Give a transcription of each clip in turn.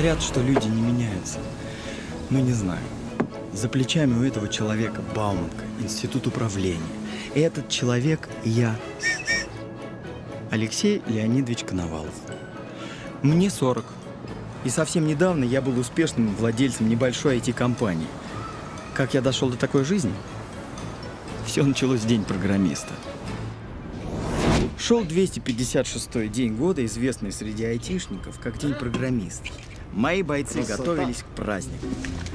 Говорят, что люди не меняются. Но не знаю. За плечами у этого человека Бауманка, институт управления. И этот человек я. Алексей Леонидович Коновалов. Мне 40. И совсем недавно я был успешным владельцем небольшой IT-компании. Как я дошел до такой жизни? Все началось в день программиста. Шел 256-й день года, известный среди айтишников как День программиста. Мои бойцы готовились к празднику.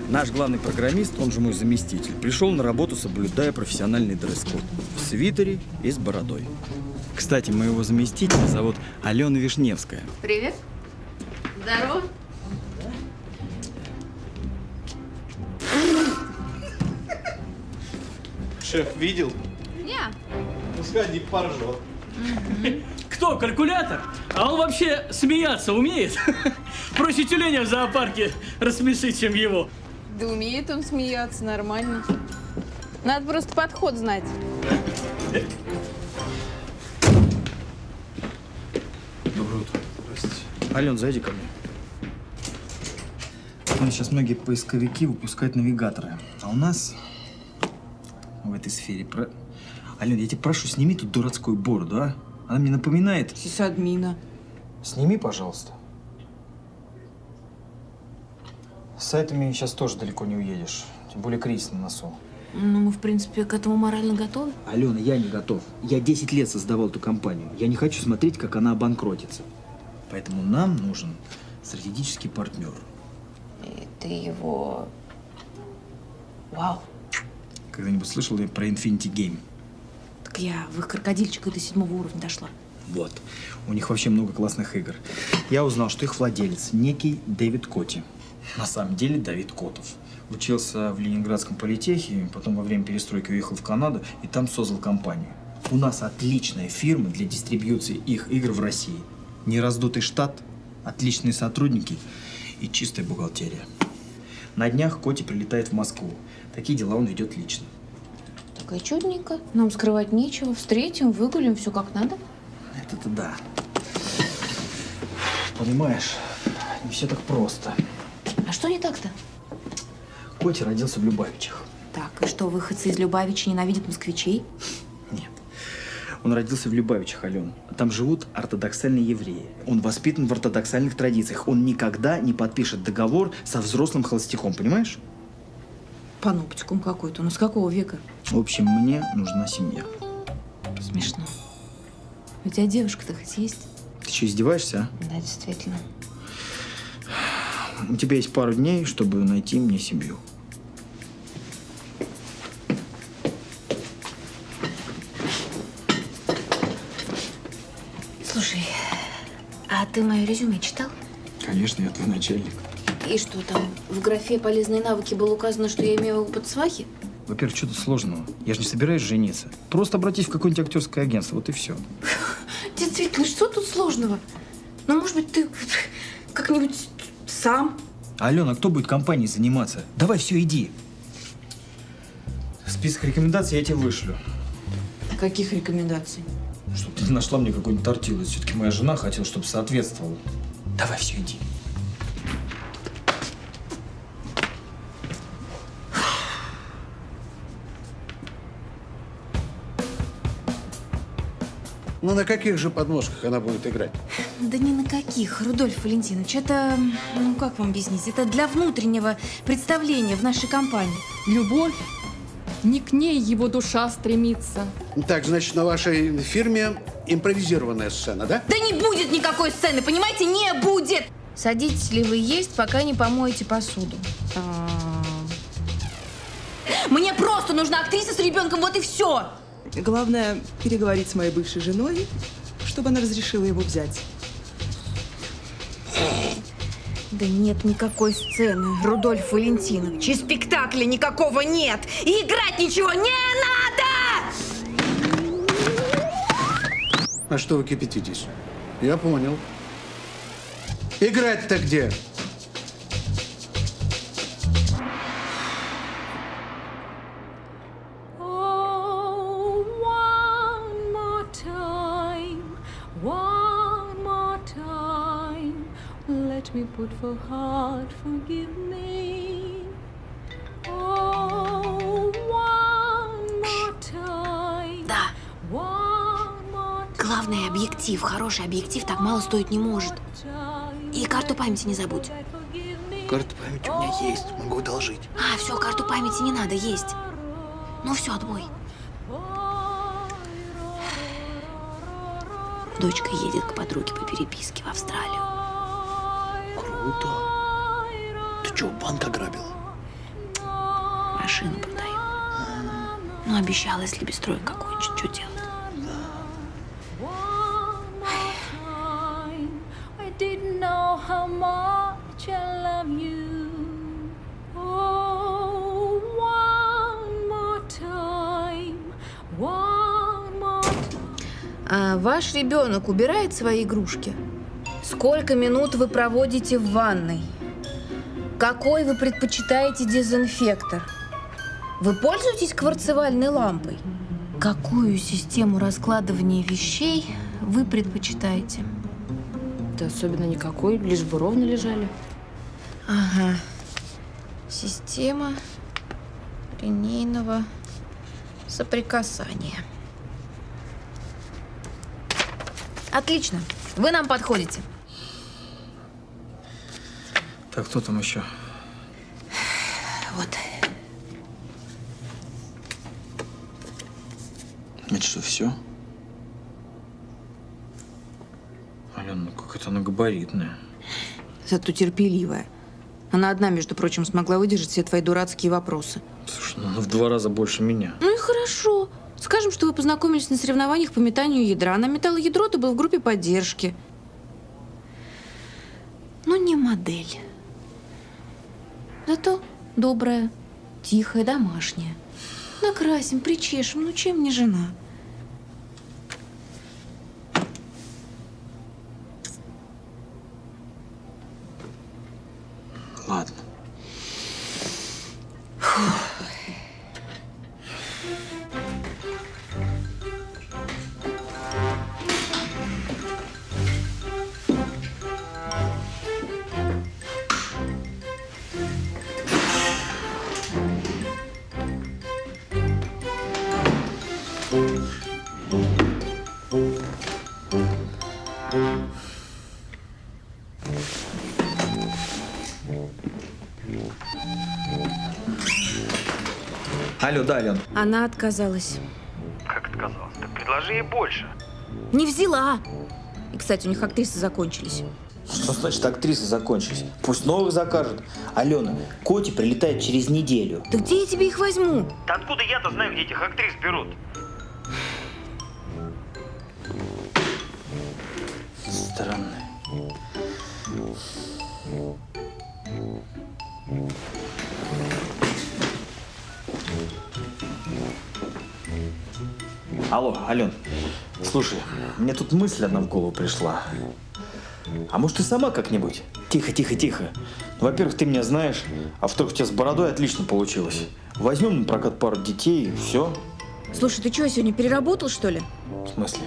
Наш главный программист, он же мой заместитель, пришел на работу, соблюдая профессиональный дресс-код. В свитере и с бородой. Кстати, моего заместителя зовут Алена Вишневская. Привет. Здорово. Шеф видел? Не. Ну сходи, поржет. Кто? Калькулятор? А он вообще смеяться умеет? Проще тюленя в зоопарке рассмешить, чем его. Да умеет он смеяться, нормально. Надо просто подход знать. Доброе утро. Здравствуйте. Ален, зайди ко мне. Сейчас многие поисковики выпускают навигаторы. А у нас в этой сфере... Ален, я тебя прошу, сними тут дурацкую бороду, а? Она мне напоминает... Сисадмина. Сними, пожалуйста. С сайтами сейчас тоже далеко не уедешь. Тем более кризис на носу. Ну, мы, в принципе, к этому морально готовы. Алена, я не готов. Я 10 лет создавал эту компанию. Я не хочу смотреть, как она обанкротится. Поэтому нам нужен стратегический партнер. И ты его... Вау. Когда-нибудь слышал ли про Infinity Game? Так я в их крокодильчика до 7 уровня дошла. Вот. У них вообще много классных игр. Я узнал, что их владелец некий Дэвид Коти. На самом деле Давид Котов. Учился в Ленинградском политехе, потом во время перестройки уехал в Канаду и там создал компанию. У нас отличная фирма для дистрибьюции их игр в России. Нераздутый штат, отличные сотрудники и чистая бухгалтерия. На днях Коти прилетает в Москву. Такие дела он ведет лично. Так и чудненько. Нам скрывать нечего. Встретим, выгулим, все как надо. Это-то да. Понимаешь, не все так просто. А что не так-то? Коти родился в Любавичах. Так, и что, выходцы из Любавича ненавидят москвичей? Нет. Он родился в Любавичах, Ален. Там живут ортодоксальные евреи. Он воспитан в ортодоксальных традициях. Он никогда не подпишет договор со взрослым холостяком, понимаешь? Паноптикум какой-то. Ну, с какого века? В общем, мне нужна семья. Смешно. У тебя девушка-то хоть есть? Ты что, издеваешься, а? Да, действительно. У тебя есть пару дней, чтобы найти мне семью. Слушай, а ты мое резюме читал? Конечно, я твой начальник. И что там, в графе «Полезные навыки» было указано, что я имею опыт свахи? Во-первых, что тут сложного? Я же не собираюсь жениться. Просто обратись в какое-нибудь актерское агентство, вот и все. Действительно, что тут сложного? Ну, может быть, ты как-нибудь сам? Алена, кто будет компанией заниматься? Давай, все, иди. Список рекомендаций я тебе вышлю. Каких рекомендаций? Чтобы ты нашла мне какой-нибудь тортилу. Все-таки моя жена хотела, чтобы соответствовал. Давай, все, иди. Ну, на каких же подножках она будет играть? Да ни на каких, Рудольф Валентинович. Это, ну как вам объяснить, это для внутреннего представления в нашей компании. Любовь. Не к ней его душа стремится. Так, значит, на вашей фирме импровизированная сцена, да? Да не будет никакой сцены, понимаете? Не будет! Садитесь ли вы есть, пока не помоете посуду. Мне просто нужна актриса с ребенком, вот и все! Главное, переговорить с моей бывшей женой, чтобы она разрешила его взять. Да нет никакой сцены, Рудольф Валентинович. И спектакля никакого нет. И играть ничего не надо! А что вы кипятитесь? Я понял. Играть-то где? One more time, let me but for heart, forgive me. Oh, one more time. Да. One more Главное, объектив. Хороший объектив так мало стоить не может. time. И карту памяти не забудь. Forgive me. Карта памяти у меня есть, могу одолжить. А, все, карту памяти не надо, есть. Ну все, отбой. Дочка едет к подруге по переписке в Австралию. Круто. Ты что, банк ограбила? Машину продаю. Ну, обещала, если без строек окончит, что делать? I didn't know how much I love you. Oh, one more time, one more time. А ваш ребенок убирает свои игрушки? Сколько минут вы проводите в ванной? Какой вы предпочитаете дезинфектор? Вы пользуетесь кварцевальной лампой? Какую систему раскладывания вещей вы предпочитаете? Да особенно никакой, лишь бы ровно лежали. Ага. Система линейного соприкасания. Отлично. Вы нам подходите. Так, кто там еще? Вот. Это что, все? Алена, ну какая-то она габаритная. Зато терпеливая. Она одна, между прочим, смогла выдержать все твои дурацкие вопросы. Слушай, ну она в 2 раза больше меня. Ну и хорошо. Скажем, что вы познакомились на соревнованиях по метанию ядра. Она метала ядро, ты был в группе поддержки. Ну, не модель. Зато добрая, тихая, домашняя. Накрасим, причешем. Ну, чем не жена? Ладно. Алло, да, Ален. Она отказалась. Как отказалась? Так предложи ей больше. Не взяла. И, кстати, у них актрисы закончились. Что значит актрисы закончились? Пусть новых закажут. Алена, Коти прилетает через неделю. Да где я тебе их возьму? Да откуда я-то знаю, где этих актрис берут? Странно. Алло, Ален, слушай, мне тут мысль одна в голову пришла. А может, ты сама как-нибудь? Тихо, тихо, тихо. Во-первых, ты меня знаешь, а во-вторых, у тебя с бородой отлично получилось. Возьмем на прокат пару детей, и все. Слушай, ты что, сегодня переработал, что ли? В смысле?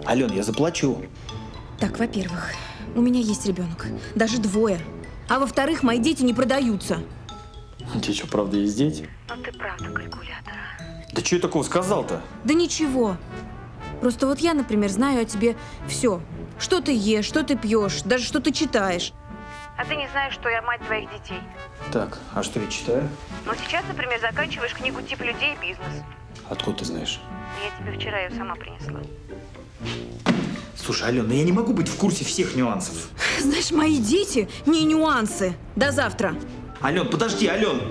Ален, я заплачу. Так, во-первых, у меня есть ребенок. Даже 2. А во-вторых, мои дети не продаются. У тебя что, правда есть дети? Ну ты правда калькулятор. Да что я такого сказал-то? Да ничего. Просто вот я, например, знаю о тебе все. Что ты ешь, что ты пьешь, даже что ты читаешь. А ты не знаешь, что я мать твоих детей? Так, а что я читаю? Но сейчас, например, заканчиваешь книгу «Тип людей и бизнес». Откуда ты знаешь? Я тебе вчера ее сама принесла. Слушай, Ален, ну я не могу быть в курсе всех нюансов. Знаешь, мои дети не нюансы. До завтра. Ален, подожди, Ален!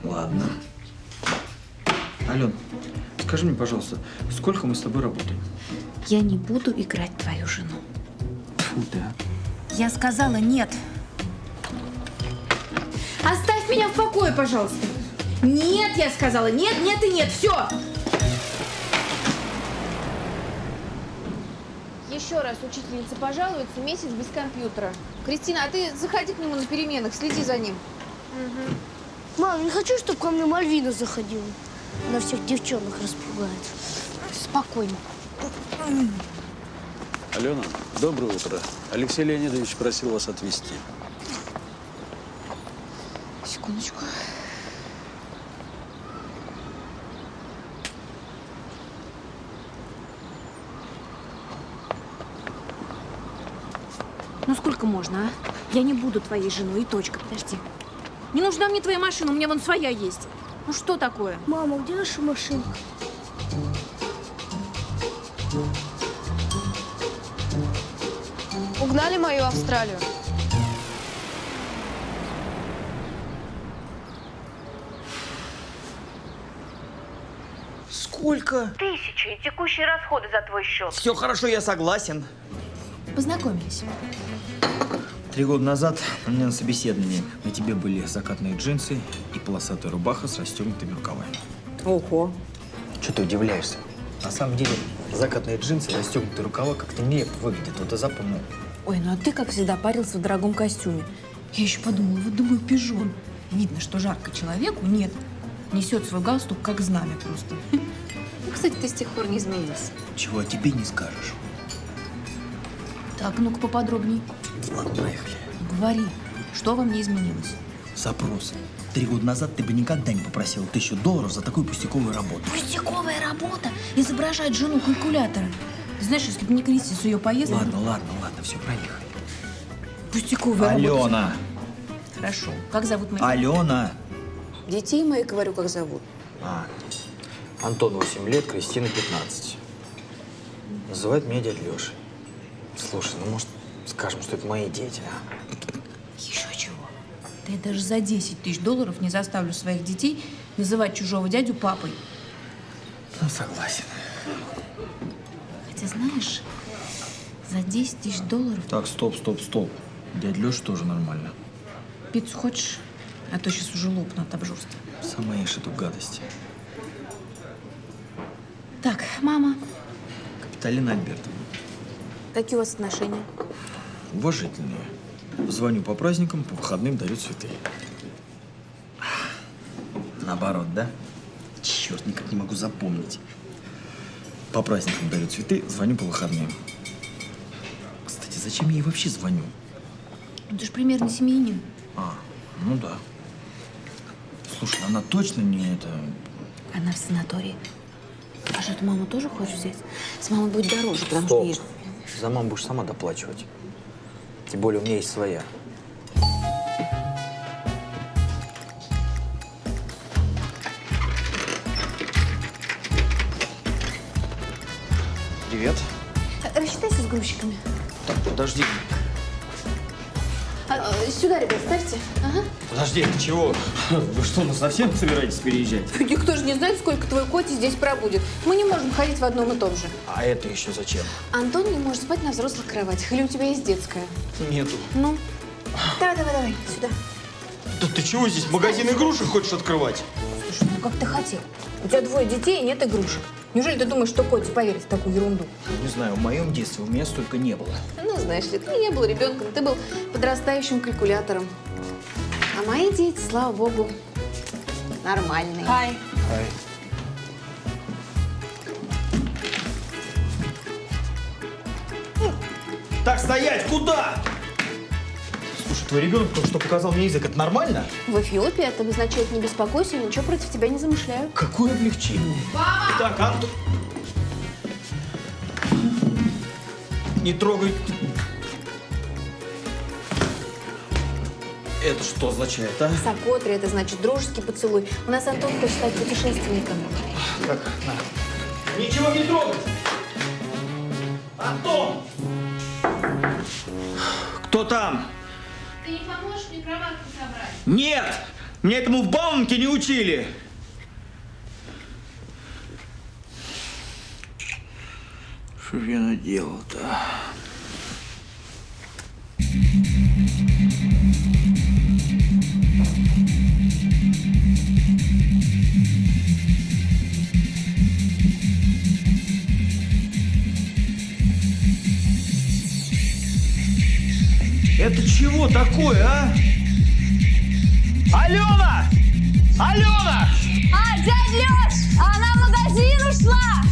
Ладно. Ален, скажи мне, пожалуйста, сколько мы с тобой работаем? Я не буду играть твою жену. Фу, да. Я сказала нет. Оставь меня в покое, пожалуйста. Нет, я сказала. Нет, нет и нет. Все. Еще раз учительница пожалуется, месяц без компьютера. Кристина, а ты заходи к нему на переменах, следи за ним. Мам, не хочу, чтобы ко мне Мальвина заходила. Она всех девчонок распугает. Спокойно. Алена, доброе утро. Алексей Леонидович просил вас отвезти. Секундочку. Ну сколько можно, а? Я не буду твоей женой, и точка. Подожди. Не нужна мне твоя машина, у меня вон своя есть. Ну что такое? Мама, где наша машинка? Угнали мою Австралию. Сколько? 1000 и текущие расходы за твой счет. Все хорошо, я согласен. Познакомились. 3 года назад у меня на собеседовании на тебе были закатные джинсы и полосатая рубаха с расстегнутыми рукавами. Ого. Что ты удивляешься? На самом деле, закатные джинсы и расстегнутые рукава как-то нелепо выглядят. Вот и запомнил. Ой, ну а ты, как всегда, парился в дорогом костюме. Я еще подумала, вот думаю, пижон. Видно, что жарко человеку, нет. Несет свой галстук, как знамя просто. Ну, кстати, ты с тех пор не изменился. Чего о тебе не скажешь. Так, ну-ка поподробней. Ладно, поехали. Говори, что во мне изменилось? Запрос. 3 года назад ты бы никогда не попросил $1000 за такую пустяковую работу. Пустяковая работа? Изображать жену калькулятора. Ты знаешь, если бы не кризис ее поездок... Ладно, все, проехали. Пустяковая работа. Алена! Хорошо. Как зовут моих? Алена! Детей моих, говорю, как зовут. Антон 8 лет, Кристина 15. Называют меня дядя Леша. Слушай, ну может скажем, что это мои дети, а? Еще чего? Да я даже за $10 000 не заставлю своих детей называть чужого дядю папой. Ну, согласен. Хотя, знаешь, за $10 000... Так, стоп. Дядя Леша тоже нормально. Пиццу хочешь? А то сейчас уже лопну от обжорства. Сама ешь эту гадость. Так, мама. Капиталина Альбертовна. Какие у вас отношения? Уважительные. Звоню по праздникам, по выходным дарю цветы. Наоборот, да? Черт, никак не могу запомнить. По праздникам дарю цветы, звоню по выходным. Кстати, зачем я ей вообще звоню? Ну, ты же примерно семьянин. Ну да. Слушай, она точно не это... Она в санатории. А что, ты маму тоже хочешь взять? С мамой будет дороже, потому Стоп. что ей... За маму будешь сама доплачивать. Тем более у меня есть своя. Привет. Рассчитайся с грузчиками. Так, подожди. Сюда, ребят, ставьте. Ага. Подожди, ты чего? Вы что, ну совсем собираетесь переезжать? Никто же не знает, сколько твой Коти здесь пробудет. Мы не можем ходить в одном и том же. А это еще зачем? Антон не может спать на взрослых кроватях. Или у тебя есть детская? Нету. Ну, давай, сюда. Да ты чего здесь? Магазин игрушек хочешь открывать? Слушай, ну как ты хотел? У тебя 2 детей и нет игрушек. Неужели ты думаешь, что Коти поверит в такую ерунду? Не знаю, в моем детстве у меня столько не было. Ну, знаешь ли, ты не был ребенком, ты был подрастающим калькулятором. А мои дети, слава богу, нормальные. Ай. Так, стоять! Куда? Слушай, твой ребенок только что показал мне язык. Это нормально? В Эфиопии это обозначает «не беспокойся, ничего против тебя не замышляю». Какое облегчение. Мама! Так, Антон... Не трогай. Это что означает, а? Сокотри – это значит дружеский поцелуй. У нас Антон хочет стать путешественником. Так, на. Ничего не трогать! Антон! Кто там? Ты не поможешь мне кроватку собрать? Нет! Меня этому в Бауманке не учили! Что же я наделал-то? Это чего такое, а? Алена! Алена! А, дядь Лёш, она в магазин ушла!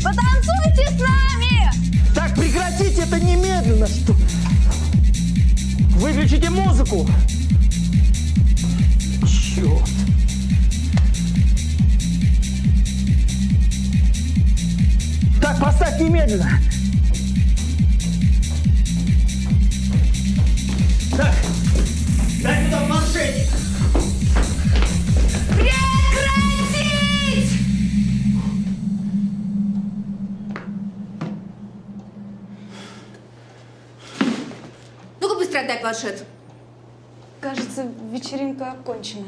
Потанцуйте с нами! Так, прекратите это немедленно, что? Выключите музыку! Черт! Так, поставь немедленно! Так, дай туда планшетик! Прекратить! Ну-ка быстро отдай планшет. Кажется, вечеринка окончена.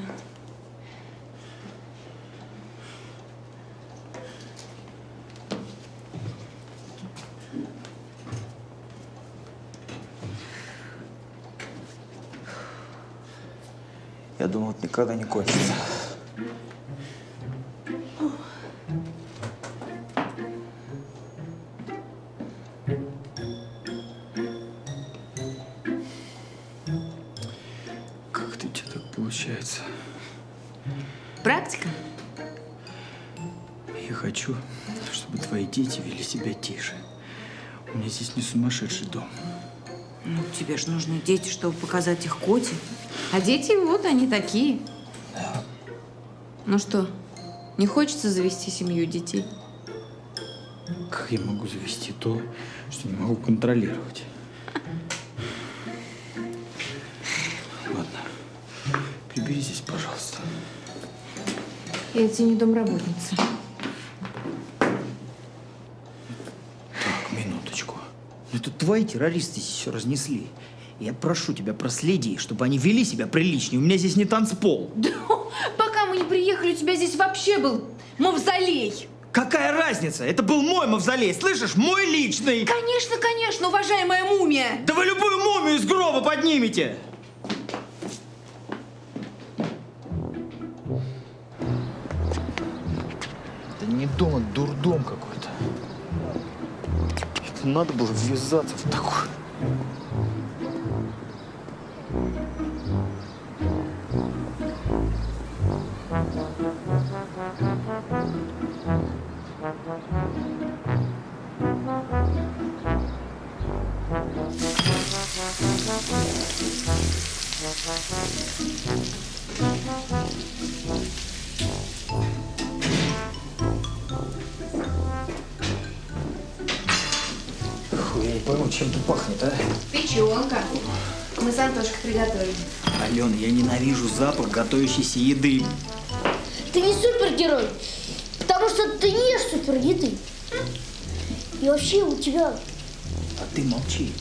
Я думал, это никогда не кончится. Как-то у тебя так получается? Практика? Я хочу, чтобы твои дети вели себя тише. У меня здесь не сумасшедший дом. Ну, тебе же нужны дети, чтобы показать их Коте. А дети, вот они такие. Да. Ну что, не хочется завести семью детей? Как я могу завести то, что не могу контролировать? Ладно, прибери здесь, пожалуйста. Я тебе не домработница. Так, минуточку. Это твои террористы здесь все разнесли. Я прошу тебя, проследи, чтобы они вели себя приличнее. У меня здесь не танцпол. Да, пока мы не приехали, у тебя здесь вообще был мавзолей. Какая разница? Это был мой мавзолей, слышишь? Мой личный. Конечно, конечно, уважаемая мумия. Да вы любую мумию из гроба поднимете. Это не дом, это дурдом какой-то. Это надо было ввязаться в такое. Фу, я не пойму, чем тут пахнет, а? Печенка. Мы с Антошкой приготовили. Алена, я ненавижу запах готовящейся еды. Ты не супергерой, потому что ты не ешь супереды. И вообще у тебя... А ты молчи.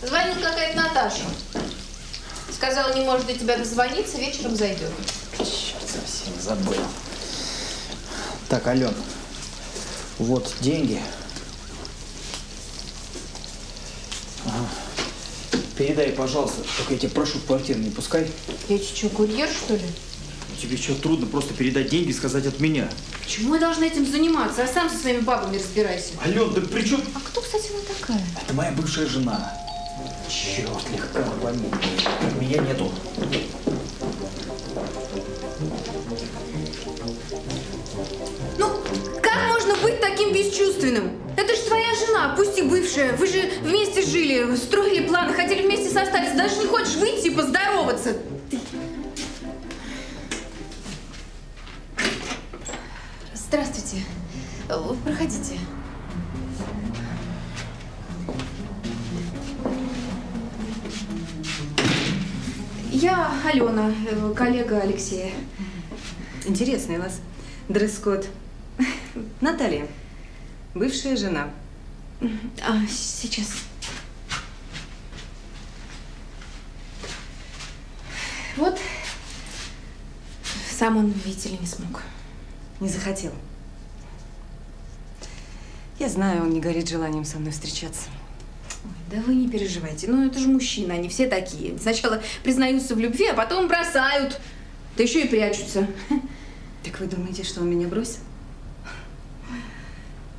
Звонит какая-то Наташа. Сказала, не может до тебя дозвониться, вечером зайдет. Черт, совсем забыл. Так, Ален, вот деньги. Ага. Передай, пожалуйста, только я тебя прошу, в квартиру не пускай. Я что, курьер, что ли? Тебе что, трудно просто передать деньги и сказать от меня? Почему я должна этим заниматься? А сам со своими бабами разбирайся. Ален, да при чем? А кто, кстати, она такая? Это моя бывшая жена. Черт, легко пойми. Меня нету. Ну, как можно быть таким бесчувственным? Это же твоя жена, пусть и бывшая. Вы же вместе жили, строили планы, хотели вместе состариться. Даже не хочешь выйти и поздороваться. Здравствуйте. Проходите. Я Алена, коллега Алексея. Интересный у вас дресс-код. Наталья, бывшая жена. Сейчас. Вот. Сам он, видите ли, не смог. Не захотел. Я знаю, он не горит желанием со мной встречаться. Ой, да вы не переживайте. Ну, это же мужчины, они все такие. Сначала признаются в любви, а потом бросают. Да еще и прячутся. Так вы думаете, что он меня бросил?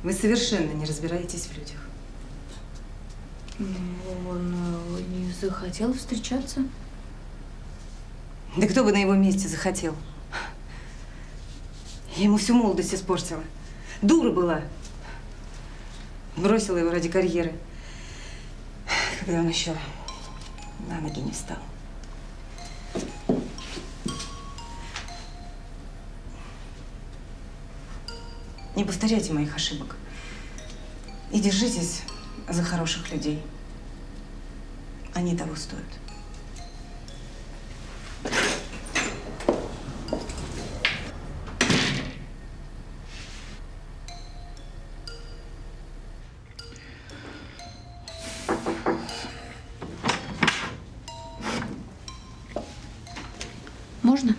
Вы совершенно не разбираетесь в людях. Он не захотел встречаться. Да кто бы на его месте захотел? Я ему всю молодость испортила. Дура была. Бросила его ради карьеры, когда он еще на ноги не встал. Не повторяйте моих ошибок. И держитесь за хороших людей. Они того стоят. Можно?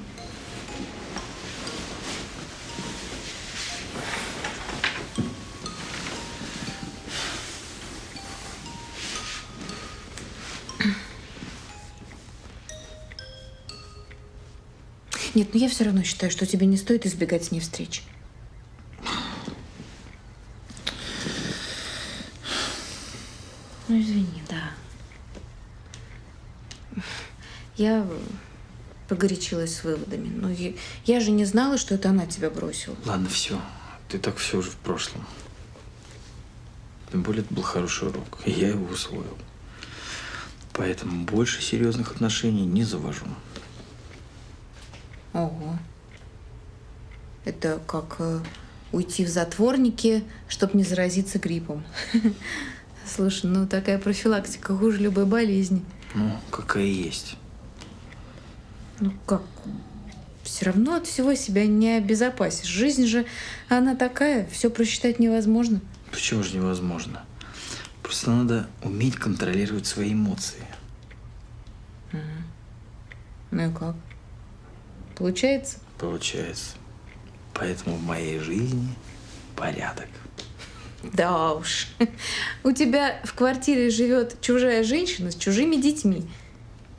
Нет, но я все равно считаю, что тебе не стоит избегать с ней встреч. Ну, извини, да. Я погорячилась с выводами. Но я же не знала, что это она тебя бросила. Ладно, все. Ты так все уже в прошлом. Тем более, это был хороший урок, и я его усвоил. Поэтому больше серьезных отношений не завожу. Ого. Это как уйти в затворники, чтобы не заразиться гриппом. Слушай, ну такая профилактика хуже любой болезни. Ну, какая есть. Ну как? Все равно от всего себя не обезопасишь. Жизнь же, она такая, все просчитать невозможно. Почему же невозможно? Просто надо уметь контролировать свои эмоции. Ну и как? Получается? Получается. Поэтому в моей жизни порядок. Да уж. У тебя в квартире живет чужая женщина с чужими детьми.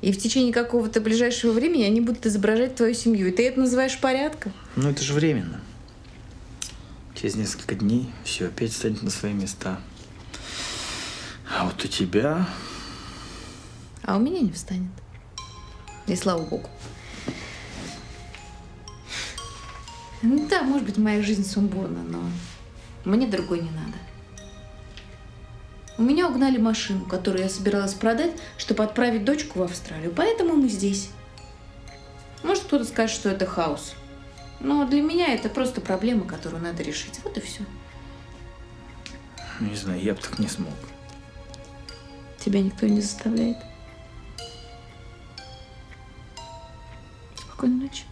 И в течение какого-то ближайшего времени они будут изображать твою семью. И ты это называешь порядком? Ну, это же временно. Через несколько дней все опять станет на свои места. А вот у тебя... А у меня не встанет. И слава богу. Ну да, может быть, моя жизнь сумбурна, но мне другой не надо. У меня угнали машину, которую я собиралась продать, чтобы отправить дочку в Австралию. Поэтому мы здесь. Может, кто-то скажет, что это хаос. Но для меня это просто проблема, которую надо решить. Вот и все. Не знаю, я бы так не смог. Тебя никто не заставляет. Спокойной ночи.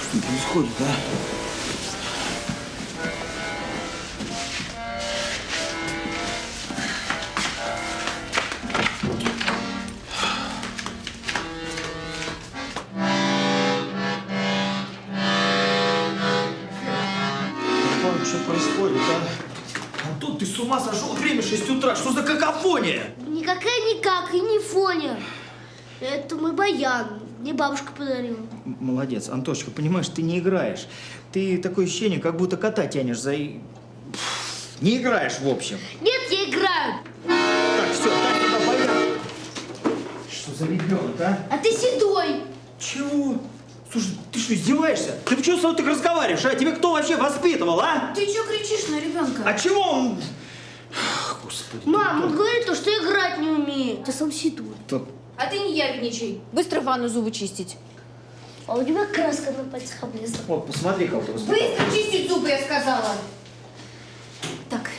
Что происходит, а? Что происходит, а? Антон, ты с ума сошел? Время 6 утра. Что за какофония? Никакая и не фоня. Это мой баян. Мне бабушка подарила. Молодец. Антошка, понимаешь, ты не играешь. Ты такое ощущение, как будто кота тянешь за... Не играешь, в общем. Нет, я играю. Так, все, дай туда баян. Что за ребенок, а? А ты седой. Чего? Слушай, ты что, издеваешься? Ты почему с тобой так разговариваешь, а? Тебя кто вообще воспитывал, а? Ты чего кричишь на ребенка? А чего он... Господи. Мам, он говорит, что играть не умеет. Ты сам седой. А ты не ябедничай. Быстро в ванну зубы чистить. А у тебя краска на пальцах облезла. Вот, посмотри, как ты воспитал. Быстро чистить зубы, я сказала. Так,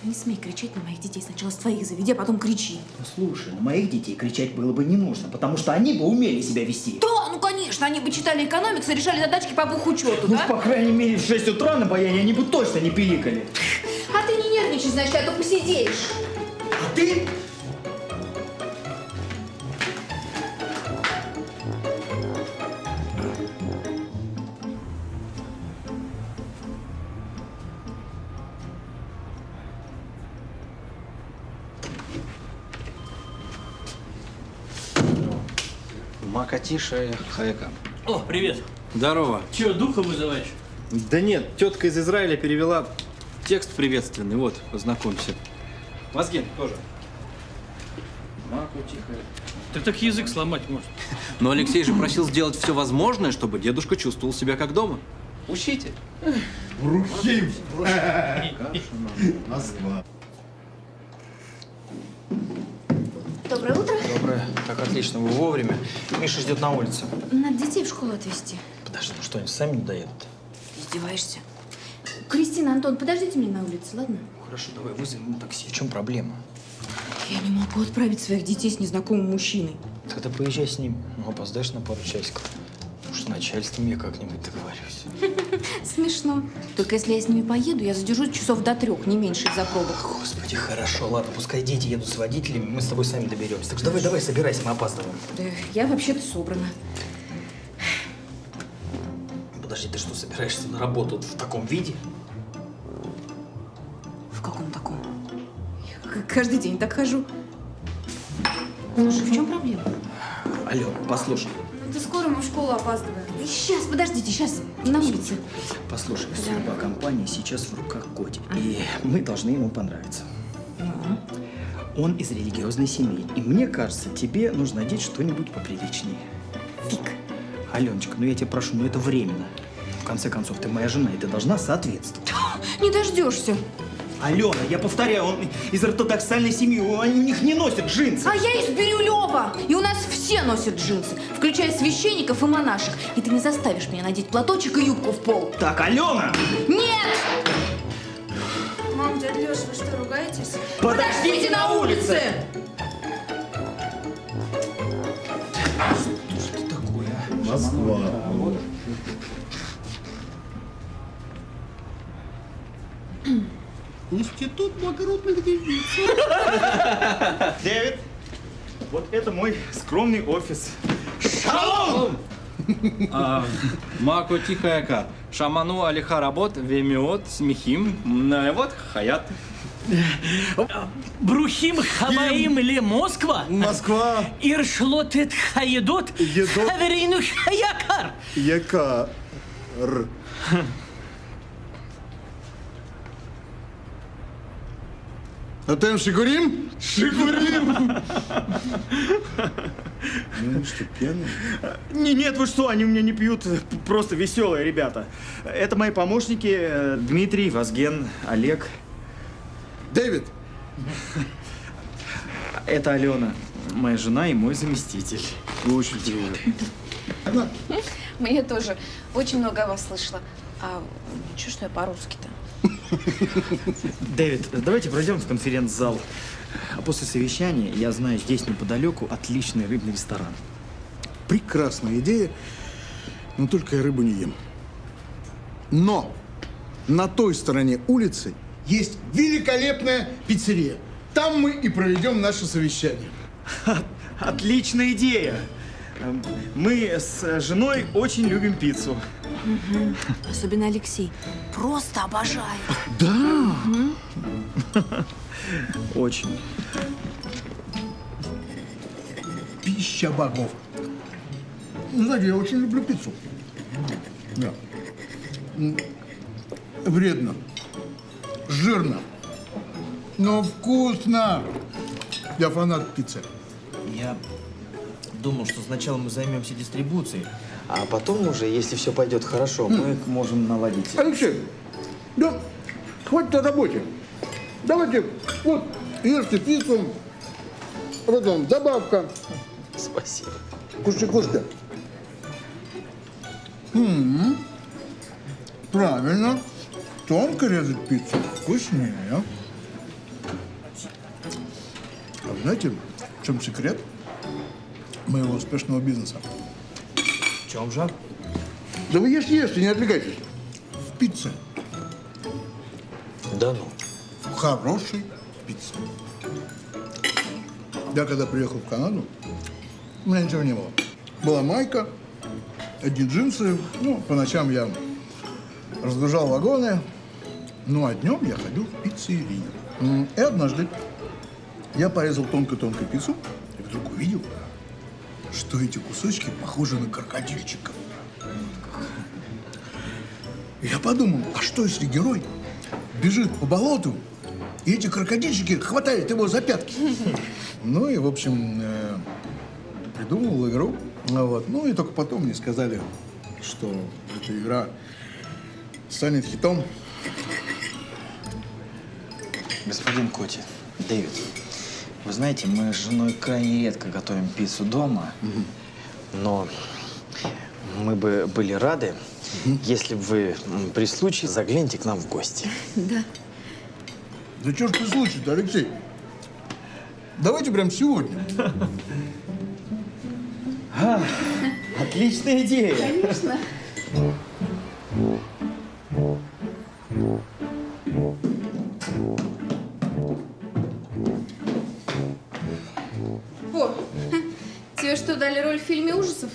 не смей кричать на моих детей. Сначала с твоих заведи, а потом кричи. Слушай, на моих детей кричать было бы не нужно, потому что они бы умели себя вести. Да, ну конечно, они бы читали экономикс и решали задачки по бухучету, Ну, да? по крайней мере, в 6 утра на баяне они бы точно не пиликали. А ты не нервничай, значит, а то посидеешь. А ты... Макатиша Хаяка. О, привет. Здорово. Че, духа вызываешь? Да нет, тетка из Израиля перевела текст приветственный. Вот, познакомься. Вазген тоже. Макатиха. Ты так язык сломать можешь. Но Алексей же просил сделать все возможное, чтобы дедушка чувствовал себя как дома. Учите. Брухим! Москва. Доброе утро. Доброе. Как отлично, вы вовремя. Миша ждет на улице. Надо детей в школу отвезти. Подожди, ну что, они сами не доедут? Издеваешься? Кристина, Антон, подождите меня на улице, ладно? Хорошо, давай вызовем такси. В чем проблема? Я не могу отправить своих детей с незнакомым мужчиной. Тогда поезжай с ним. Ну, опоздаешь на пару часиков. Уж с начальством я как-нибудь договорюсь. Смешно. Только если я с ними поеду, я задержусь часов до 3, не меньше из-за пробок. Господи, хорошо, ладно, пускай дети едут с водителями, мы с тобой сами доберемся. Так что давай, собирайся, мы опаздываем. Да, я вообще-то собрана. Подожди, ты что, собираешься на работу в таком виде? В каком таком? Я каждый день так хожу. Слушай, в чем проблема? Алён, послушай. Ну, ты скоро, мы в школу опаздываем. Сейчас, подождите, сейчас на улице. Послушай, судьба компании сейчас в руках Коти, и мы должны ему понравиться. Он из религиозной семьи, и мне кажется, тебе нужно одеть что-нибудь поприличнее. Фиг. Аленочка, ну я тебя прошу, ну это временно. В конце концов, ты моя жена, и ты должна соответствовать. Не дождешься. Алена, я повторяю, он из ортодоксальной семьи, они у них не носят джинсы. А я из Бирюлева. И у нас все носят джинсы, включая священников и монашек. И ты не заставишь меня надеть платочек и юбку в пол. Так, Алена! Нет! Мам, дядя Леша, вы что, ругаетесь? Подождите на улице! Что это такое, а? Москва. Институт благородных девиц. Дэвид, вот это мой скромный офис. Шалом! Макатиха Хаяка. Шаману Алиха работ, Вемиот, Смехим, вот Хаят. Брухим Хаваим Ле Москва. Москва. Иршлотет Хаедот. Едот. Хаверину Хаякар. Якар. Атем Шигурим? Шигурим! Ну что, пьяный? Нет, вы что, они у меня не пьют, просто веселые ребята. Это мои помощники Дмитрий, Вазген, Олег. Дэвид! Это Алена, моя жена и мой заместитель. Очень приятно. Мне тоже. Очень много о вас слышала. А чё, что я по-русски-то? Дэвид, давайте пройдем в конференц-зал. А после совещания, я знаю, здесь неподалеку отличный рыбный ресторан. Прекрасная идея, но только я рыбу не ем. Но на той стороне улицы есть великолепная пиццерия. Там мы и проведем наше совещание. Отличная идея. Мы с женой очень любим пиццу. Особенно Алексей. Просто обожаю. Да. Очень. Пища богов. Знаете, я очень люблю пиццу. Да. Вредно. Жирно. Но вкусно. Я фанат пиццы. Я думал, что сначала мы займемся дистрибуцией, а потом уже, если все пойдет хорошо, мы можем наладить. Алексей, да хватит о работе. Давайте, вот, ешьте пиццу, потом добавка. Спасибо. Кушай, кушай. Правильно. Тонко резать пиццу вкуснее. А знаете, в чем секрет моего успешного бизнеса? В чем же? Да вы ешьте, не отвлекайтесь. В пицце. Да ну. В хорошей пицце. Я когда приехал в Канаду, у меня ничего не было. Была майка, одни джинсы. Ну, по ночам я разгружал вагоны. Ну, а днем я ходил в пиццерию. И однажды я порезал тонко-тонко пиццу и вдруг увидел, что эти кусочки похожи на крокодильчиков. Я подумал, а что если герой бежит по болоту, и эти крокодильчики хватают его за пятки? Ну и, в общем, придумал игру. Вот. Ну и только потом мне сказали, что эта игра станет хитом. Господин Коти, Дэвид, вы знаете, мы с женой крайне редко готовим пиццу дома, но мы бы были рады, если бы вы при случае загляните к нам в гости. Да. Да что ж при случае-то, Алексей? Давайте прям сегодня. Отличная идея. Конечно. О, тебе что, дали роль в фильме ужасов?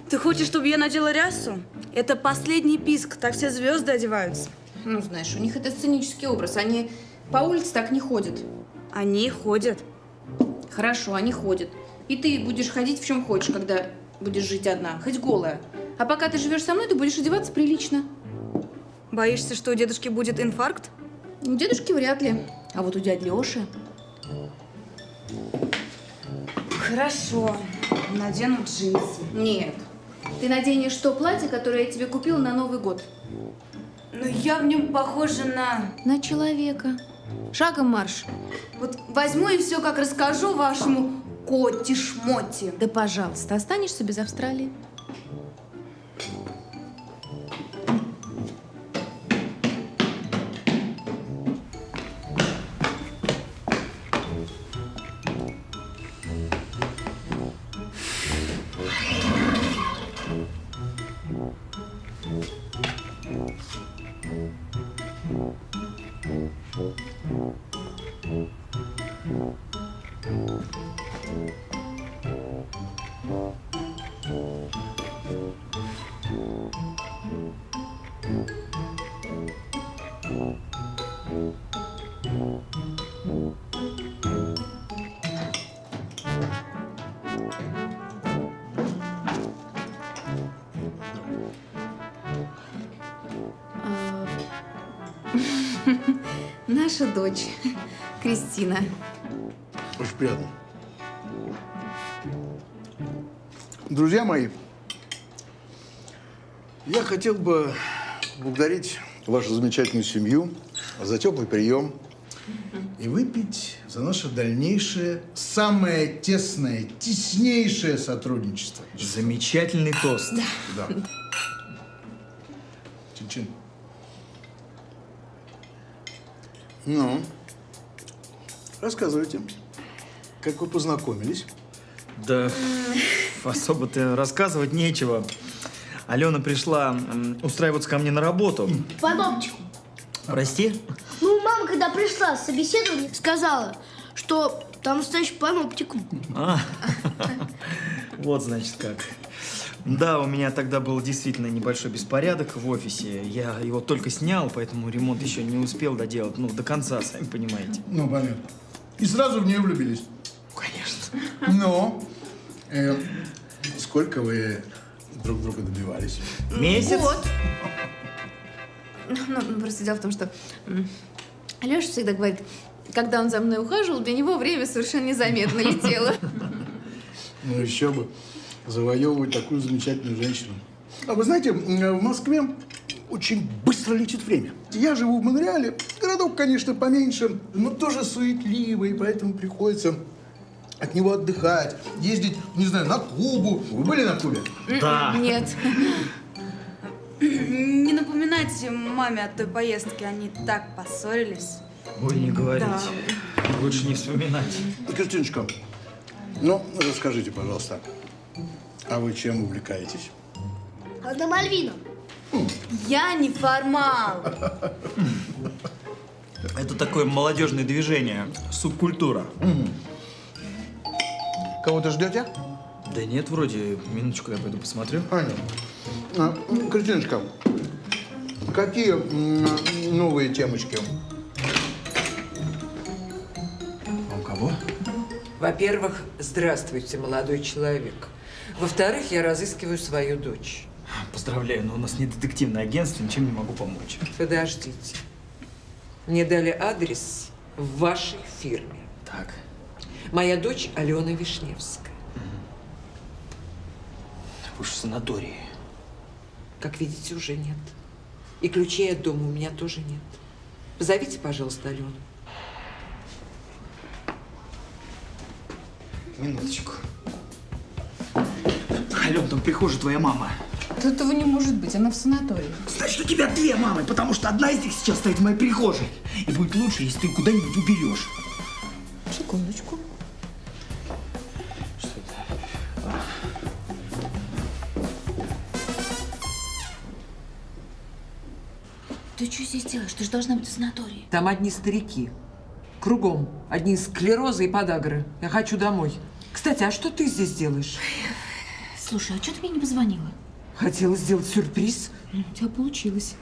Ты хочешь, чтобы я надела рясу? Это последний писк, так все звезды одеваются. Ну, знаешь, у них это сценический образ. Они по улице так не ходят. Они ходят. Хорошо, они ходят. И ты будешь ходить в чем хочешь, когда будешь жить одна, хоть голая. А пока ты живешь со мной, ты будешь одеваться прилично. Боишься, что у дедушки будет инфаркт? У дедушки вряд ли. А вот у дяди Лёши. Хорошо. Надену джинсы. Нет. Ты наденешь то платье, которое я тебе купила на Новый год. Но я в нем похожа на... На человека. Шагом марш. Вот возьму и все как расскажу вашему Коти-шмоти. Да, пожалуйста, останешься без Австралии. Наша дочь, Кристина. Очень приятно. Друзья мои, я хотел бы поблагодарить вашу замечательную семью за теплый прием и выпить за наше дальнейшее, самое тесное, теснейшее сотрудничество. Замечательный тост. Да. Чин-чин. Ну, рассказывайте, как вы познакомились? Да, особо-то рассказывать нечего. Алена пришла устраиваться ко мне на работу. Панопчику. Прости? Ну, мама, когда пришла с собеседования, сказала, что там настоящий паноптикум. Вот, значит, как. Да, у меня тогда был действительно небольшой беспорядок в офисе. Я его только снял, поэтому ремонт еще не успел доделать. Ну, до конца, сами понимаете. Ну, понятно. И сразу в нее влюбились? Конечно. Но сколько вы друг друга добивались? Месяц? Вот. Ну, просто дело в том, что Алёша всегда говорит, когда он за мной ухаживал, для него время совершенно незаметно летело. Ну, еще бы. Завоевывать такую замечательную женщину. А вы знаете, в Москве очень быстро летит время. Я живу в Монреале. Городок, конечно, поменьше, но тоже суетливый, поэтому приходится от него отдыхать, ездить, не знаю, на Кубу. Вы были на Кубе? Да. Нет. Не напоминайте маме о той поездке, они так поссорились. Ой, не говорите. Лучше не вспоминать. Кристиночка, ну, расскажите, пожалуйста, а вы чем увлекаетесь? Анна Мальвина. Я не формал. Это такое молодежное движение, субкультура. Кого-то ждете? Да нет, вроде. Минуточку, я пойду посмотрю. Кристиночка, какие новые темочки? А у кого? Во-первых, здравствуйте, молодой человек. Во-вторых, я разыскиваю свою дочь. Поздравляю, но у нас не детективное агентство, ничем не могу помочь. Подождите. Мне дали адрес в вашей фирме. Так. Моя дочь Алена Вишневская. Вы же в санатории. Как видите, уже нет. И ключей от дома у меня тоже нет. Позовите, пожалуйста, Алену. Минуточку. Ален, там в прихожей твоя мама. Да этого не может быть, она в санатории. Значит, у тебя две мамы, потому что одна из них сейчас стоит в моей прихожей. И будет лучше, если ты куда-нибудь уберешь. Секундочку. Что это? Ты что здесь делаешь? Ты же должна быть в санатории. Там одни старики. Кругом. Одни склерозы и подагры. Я хочу домой. Кстати, а что ты здесь делаешь? Слушай, а что ты мне не позвонила? Хотела сделать сюрприз. У тебя получилось.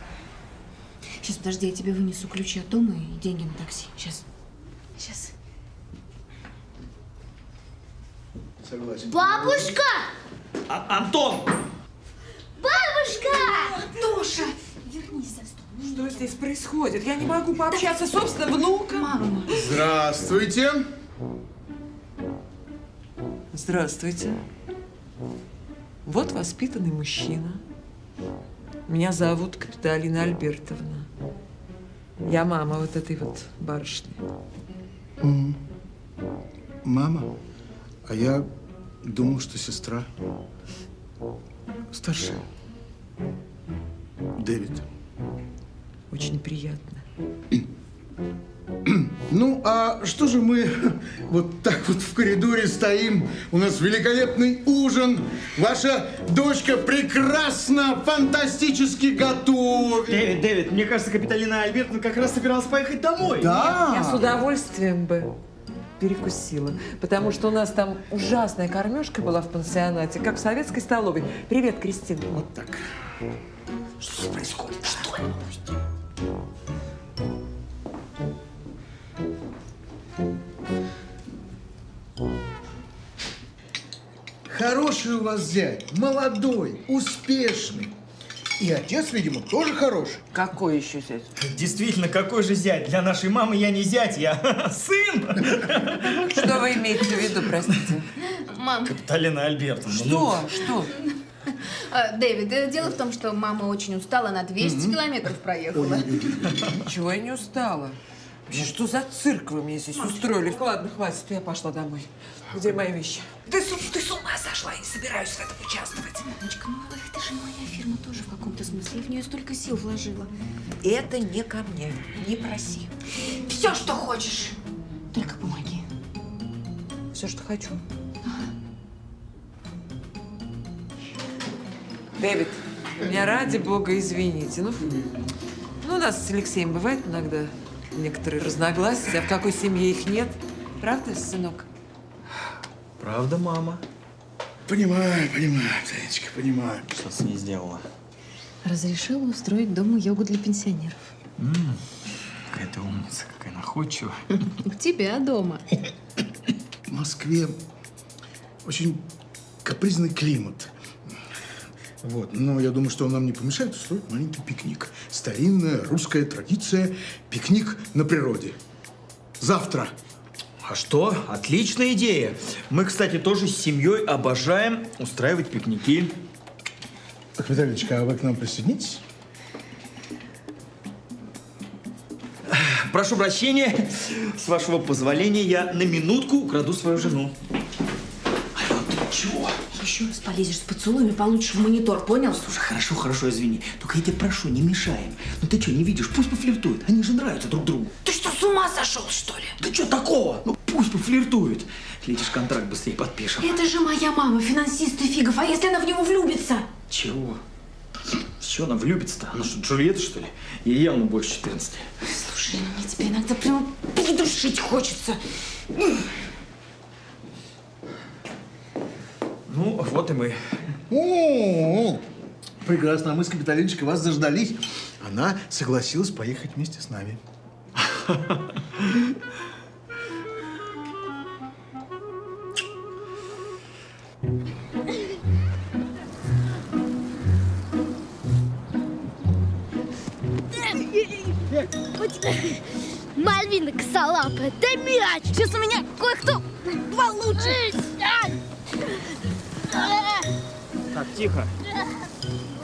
Сейчас, подожди, я тебе вынесу ключи от дома и деньги на такси. Сейчас. Сейчас. Согласен. Бабушка! Антон! Бабушка! Тоша! Вернись за стол. Что здесь происходит? Я не могу пообщаться с собственным внуком. Мама. Здравствуйте. Здравствуйте. Вот воспитанный мужчина. Меня зовут Капиталина Альбертовна. Я мама вот этой вот барышни. Мама? А я думал, что сестра. Старшая. Дэвид. Очень приятно. Ну, а что же мы вот так вот в коридоре стоим? У нас великолепный ужин. Ваша дочка прекрасно, фантастически готовит. Дэвид, мне кажется, Капиталина Альбертовна как раз собиралась поехать домой. Да. Я с удовольствием бы перекусила, потому что у нас там ужасная кормежка была в пансионате, как в советской столовой. Привет, Кристина. Вот так. Что здесь происходит? Что? Хороший у вас зять, молодой, успешный. И отец, видимо, тоже хороший. Какой еще зять? Действительно, какой же зять? Для нашей мамы я не зять, я сын. Что вы имеете в виду, простите? Мам. Капиталина Альбертовна. Что? Дэвид, дело в том, что мама очень устала, на 200 километров проехала. Ничего я не устала. Вообще, что за цирк вы мне здесь устроили? Ладно, хватит, я пошла домой. Где мои вещи? Ты с ума сошла, я не собираюсь в этом участвовать. Мамочка, ну это же моя фирма тоже в каком-то смысле. Я в нее столько сил вложила. Это не ко мне. Не проси. Все, что хочешь. Только помоги. Все, что хочу. Дэвид, меня ради бога извините. Ну, у нас с Алексеем бывает иногда некоторые разногласия, а в какой семье их нет. Правда, сынок? Правда, мама? Понимаю, Танечка, понимаю. Что с ней сделала? Разрешила устроить дома йогу для пенсионеров. Какая-то умница, какая находчивая. У тебя дома. В Москве очень капризный климат. Вот. Но я думаю, что он нам не помешает устроить маленький пикник. Старинная русская традиция – пикник на природе. Завтра. А что? Отличная идея. Мы, кстати, тоже с семьей обожаем устраивать пикники. Капиталиночка, а вы к нам присоединитесь? Прошу прощения. С вашего позволения, я на минутку украду свою жену. Ален, ты чего? Еще раз полезешь с поцелуями, получишь в монитор, понял? Слушай, хорошо, извини. Только я тебя прошу, не мешаем. Ну ты что, не видишь? Пусть пофлиртуют. Они же нравятся друг другу. Ты что, с ума сошел, что ли? Да что такого? Ну пусть пофлиртуют. Глядишь, контракт быстрее подпишем. Это же моя мама, финансист и фигов. А если она в него влюбится? Чего? С чего она влюбится-то? Она что, Джульетта, что ли? Ей явно больше 14. Слушай, мне тебя иногда прям придушить хочется. Ну, вот и мы. О, прекрасно. А мы с Капиталиночкой вас заждались. Она согласилась поехать вместе с нами. быть Мальвина косолапая. Дай мяч. Сейчас у меня кое-кто получше. Так, тихо.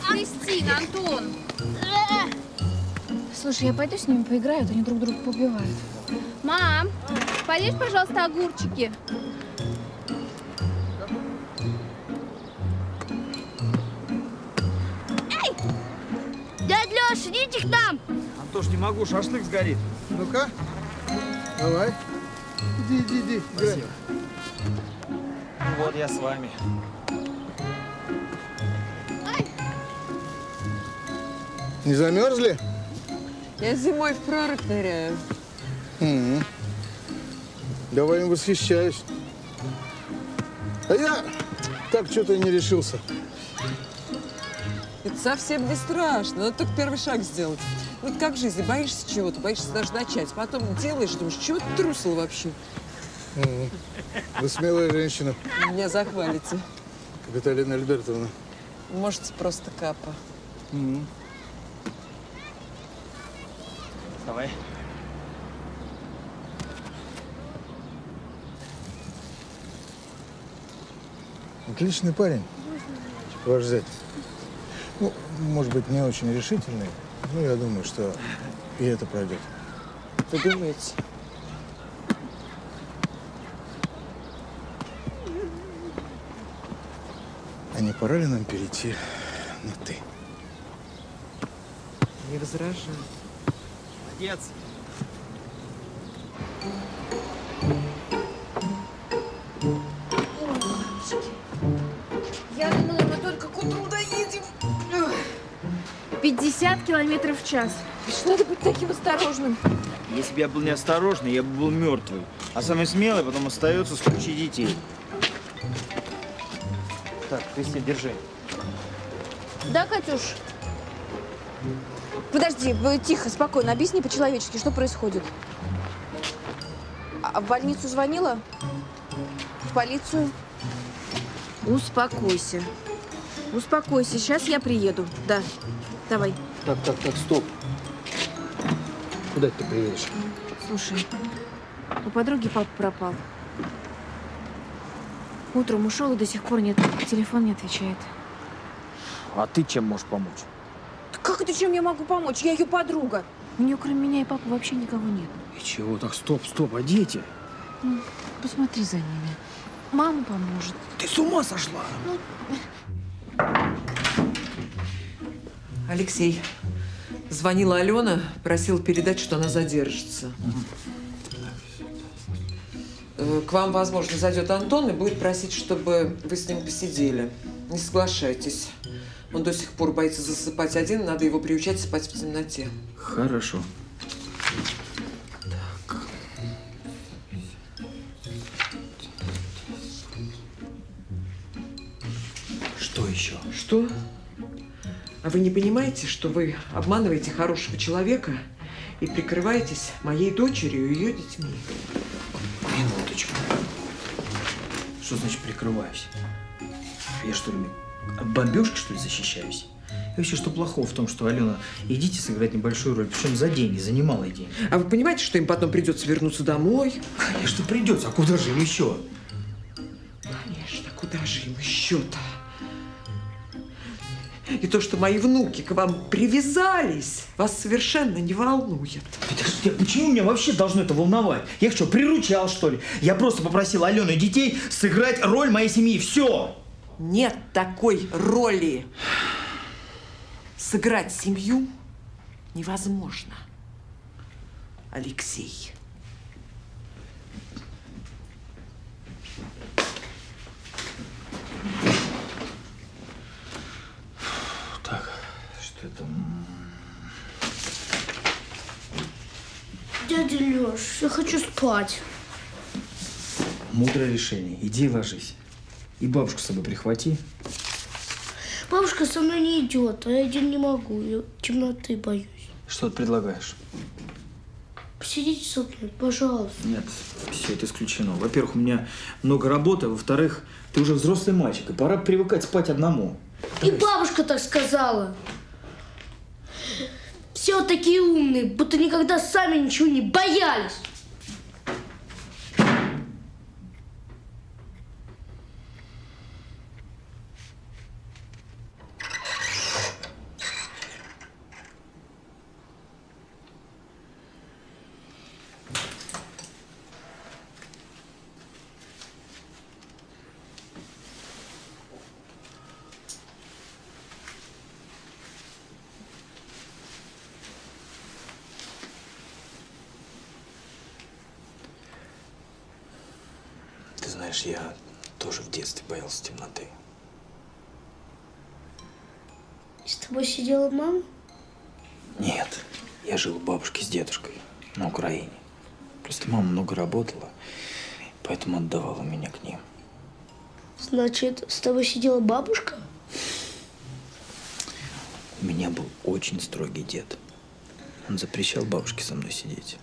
Кристина, Антон. Слушай, я пойду с ними поиграю, а то они друг друга побивают. Мам, порежь, пожалуйста, огурчики. Эй! Дядя Леша, идите к нам. Антош, не могу, шашлык сгорит. Ну-ка, давай. Иди, играй. Ну вот, я с вами. Не замерзли? Я зимой в прорубь ныряю. Угу. Давай им восхищаюсь. А я так что-то и не решился. Это совсем не страшно. Надо только первый шаг сделать. Вот как в жизни. Боишься чего-то, боишься даже начать. Потом делаешь, думаешь, чего ты трусил вообще? Угу. Вы смелая женщина. Меня захвалите. Капиталина Альбертовна. Можете просто капа. Угу. Давай. Отличный парень, ваш зять. Ну, может быть, не очень решительный, но я думаю, что и это пройдет. Вы думаете? А не пора ли нам перейти на «ты»? Не возражаю. Молодец. Я думала, мы только к утру доедем. 50 километров в час. Надо быть таким осторожным. Если бы я был неосторожный, я бы был мертвый. А самый смелый потом остается с кучей детей. Так, Кристина, держи. Да, Катюш? Подожди, тихо, спокойно. Объясни по-человечески, что происходит. А в больницу звонила? В полицию? Успокойся. Успокойся. Сейчас я приеду. Да. Давай. Так, стоп. Куда ты приедешь? Слушай, у подруги папа пропал. Утром ушел и до сих пор нет. Телефон не отвечает. А ты чем можешь помочь? Как это чем я могу помочь? Я ее подруга. У нее кроме меня и папы вообще никого нет. И чего? Так, стоп, а дети? Ну, посмотри за ними. Мама поможет. Ты с ума сошла? Алексей, звонила Алена, просила передать, что она задержится. К вам, возможно, зайдет Антон и будет просить, чтобы вы с ним посидели. Не соглашайтесь. Он до сих пор боится засыпать один, надо его приучать спать в темноте. Хорошо. Что еще? Что? А вы не понимаете, что вы обманываете хорошего человека и прикрываетесь моей дочерью и ее детьми? Минуточку. Что значит прикрываюсь? Я что ли, от бомбежки, что ли, защищаюсь? И вообще, что плохого в том, что Алена, идите сыграть небольшую роль, причем за деньги, за немалые деньги. А вы понимаете, что им потом придется вернуться домой? Конечно, придется. А куда же им еще? Конечно, куда же им еще-то? И то, что мои внуки к вам привязались, вас совершенно не волнует. Подожди, а почему меня вообще должно это волновать? Я их что, приручал, что ли? Я просто попросил Алену и детей сыграть роль моей семьи. Все! Нет такой роли. Сыграть семью невозможно. Алексей. Так, что это? Дядя Леш, я хочу спать. Мудрое решение. Иди ложись. И бабушку с собой прихвати. Бабушка со мной не идет, а я один не могу. Я темноты боюсь. Что ты предлагаешь? Посидите со мной, пожалуйста. Нет, все это исключено. Во-первых, у меня много работы. Во-вторых, ты уже взрослый мальчик, и пора привыкать спать одному. И бабушка так сказала. Все все такие умные, будто никогда сами ничего не боялись. Ты знаешь, я тоже в детстве боялся темноты. С тобой сидела мама? Нет, я жил у бабушки с дедушкой на Украине. Просто мама много работала, поэтому отдавала меня к ним. Значит, с тобой сидела бабушка? У меня был очень строгий дед. Он запрещал бабушке со мной сидеть.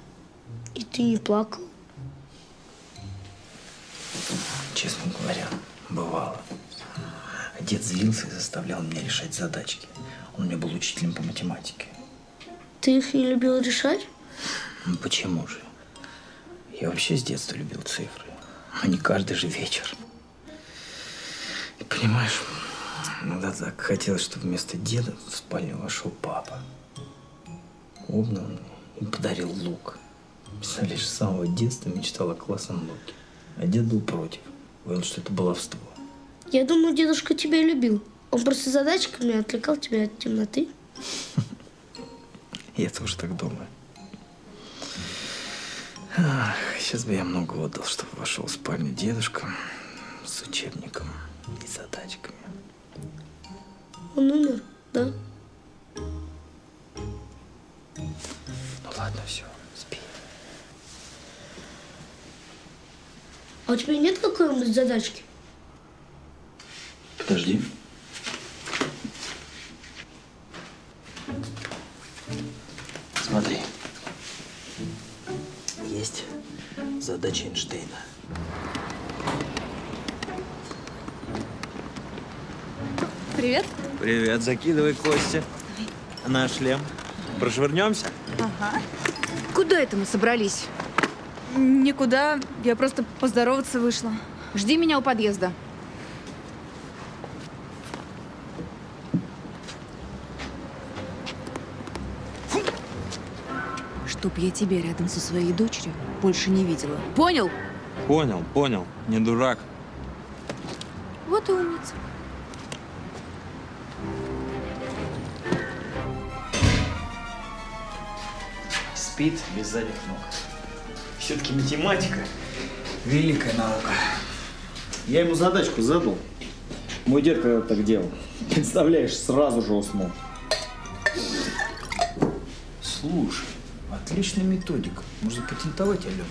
И ты не плакал? Честно говоря, бывало. А дед злился и заставлял меня решать задачки. Он у меня был учителем по математике. Ты их не любил решать? Ну почему же? Я вообще с детства любил цифры. А не каждый же вечер. И понимаешь, иногда так хотелось, чтобы вместо деда в спальню вошел папа. Обнял меня и подарил лук. Представляешь, с самого детства мечтал о классном луке. А дед был против. Говорил, что это баловство. Я думаю, дедушка тебя любил. Он просто задачками отвлекал тебя от темноты. Я тоже так думаю. Ах, сейчас бы я много отдал, чтобы вошел в спальню дедушка с учебником и задачками. Он умер, да? Ну ладно, все, спи. А у тебя нет какой-нибудь задачки? Подожди. Смотри. Есть задача Эйнштейна. Привет. Привет, закидывай кости. На шлем. Прошвырнемся? Ага. Куда это мы собрались? Никуда. Я просто поздороваться вышла. Жди меня у подъезда. Чтоб я тебя рядом со своей дочерью больше не видела. Понял? Понял. Не дурак. Вот и умница. Спит без задних ног. Все-таки математика – великая наука. Я ему задачку задал. Мой дед когда-то так делал. Представляешь, сразу же уснул. Слушай, отличная методика. Можно патентовать, Алён.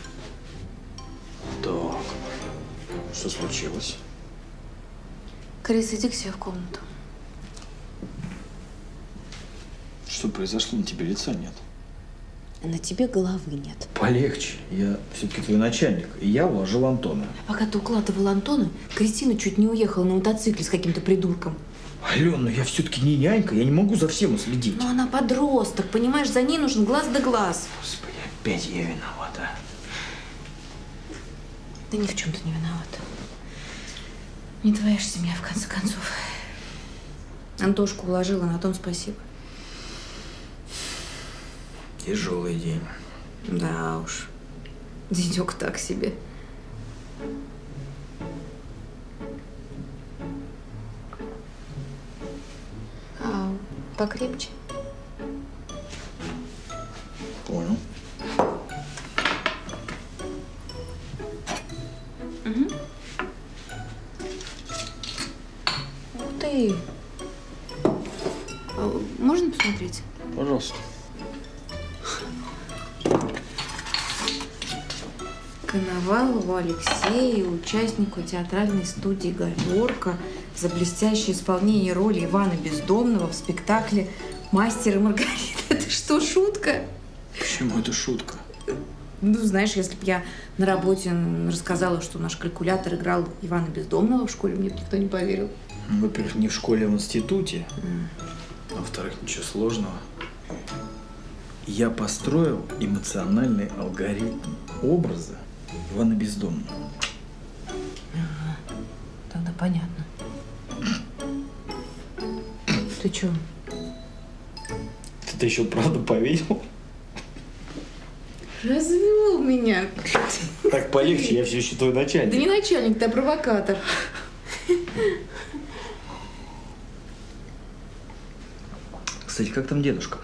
Так, что случилось? Крис, иди к себе в комнату. Что произошло? На тебе лица нет. На тебе головы нет. Полегче. Я все-таки твой начальник. И я уложил Антона. Пока ты укладывал Антона, Кристина чуть не уехала на мотоцикле с каким-то придурком. Ален, ну я все-таки не нянька, я не могу за всем уследить. Но она подросток, понимаешь, за ней нужен глаз да глаз. Господи, опять я виновата. Да ни в чем ты не виновата. Не твоя же семья, в конце концов. Антошку уложила, на том спасибо. Тяжелый день. Да уж. Денек так себе. А покрепче? Понял. Угу. Ух ты. А можно посмотреть? Пожалуйста. Коновалову Алексею, участнику театральной студии «Галерка», за блестящее исполнение роли Ивана Бездомного в спектакле «Мастер и Маргарита». Это что, шутка? Почему это шутка? Ну, знаешь, если бы я на работе рассказала, что наш калькулятор играл Ивана Бездомного в школе, мне бы никто не поверил. Во-первых, не в школе, а в институте. А во-вторых, ничего сложного. Я построил эмоциональный алгоритм образа Ивана Бездомного. Тогда понятно. Ты чё? Ты еще правда поверил? Развел меня. Так полегче, я все еще твой начальник. Да не начальник, ты а провокатор. Кстати, как там дедушка?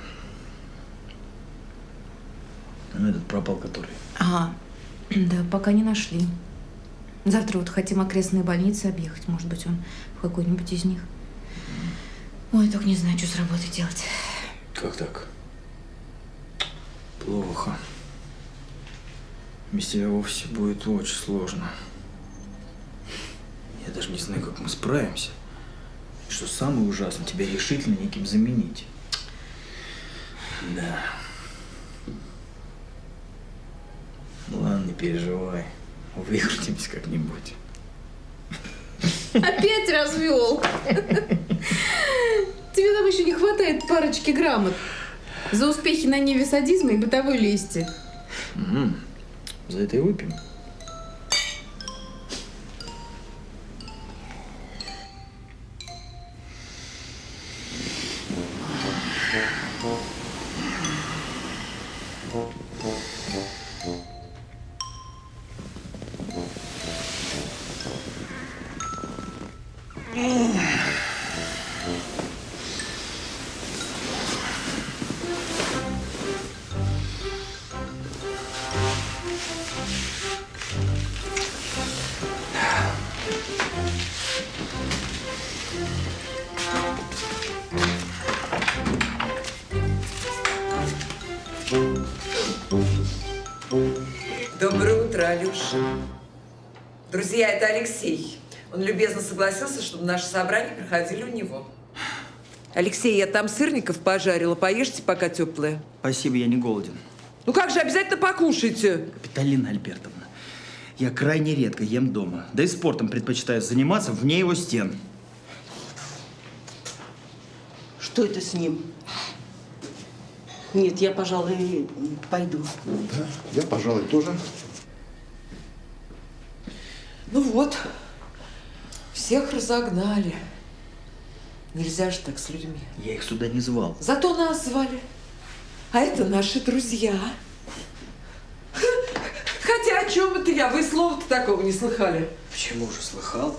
Ну, этот пропал, который. Ага. Да, пока не нашли. Завтра вот хотим окрестные больницы объехать. Может быть, он в какой-нибудь из них. Ой, только не знаю, что с работой делать. Как так? Плохо. Без тебя вовсе будет очень сложно. Я даже не знаю, как мы справимся. И что самое ужасное, тебя решительно неким заменить. Да. Ладно, не переживай. Выкрутимся как-нибудь. Опять развел. Тебе там еще не хватает парочки грамот за успехи на ниве садизма и бытовой лести. Угу. За это и выпьем. Доброе утро, Алёша. Друзья, это Алексей. Он любезно согласился, чтобы наши собрания проходили у него. Алексей, я там сырников пожарила. Поешьте, пока теплые. Спасибо, я не голоден. Ну как же, обязательно покушайте. Капиталина Альбертовна, я крайне редко ем дома. Да и спортом предпочитаю заниматься вне его стен. Что это с ним? Нет, я, пожалуй, пойду. Да, я, пожалуй, тоже. Ну вот, всех разогнали. Нельзя же так с людьми. Я их сюда не звал. Зато нас звали. А это наши друзья. Хотя о чем это я? Вы слова-то такого не слыхали. Почему же слыхал?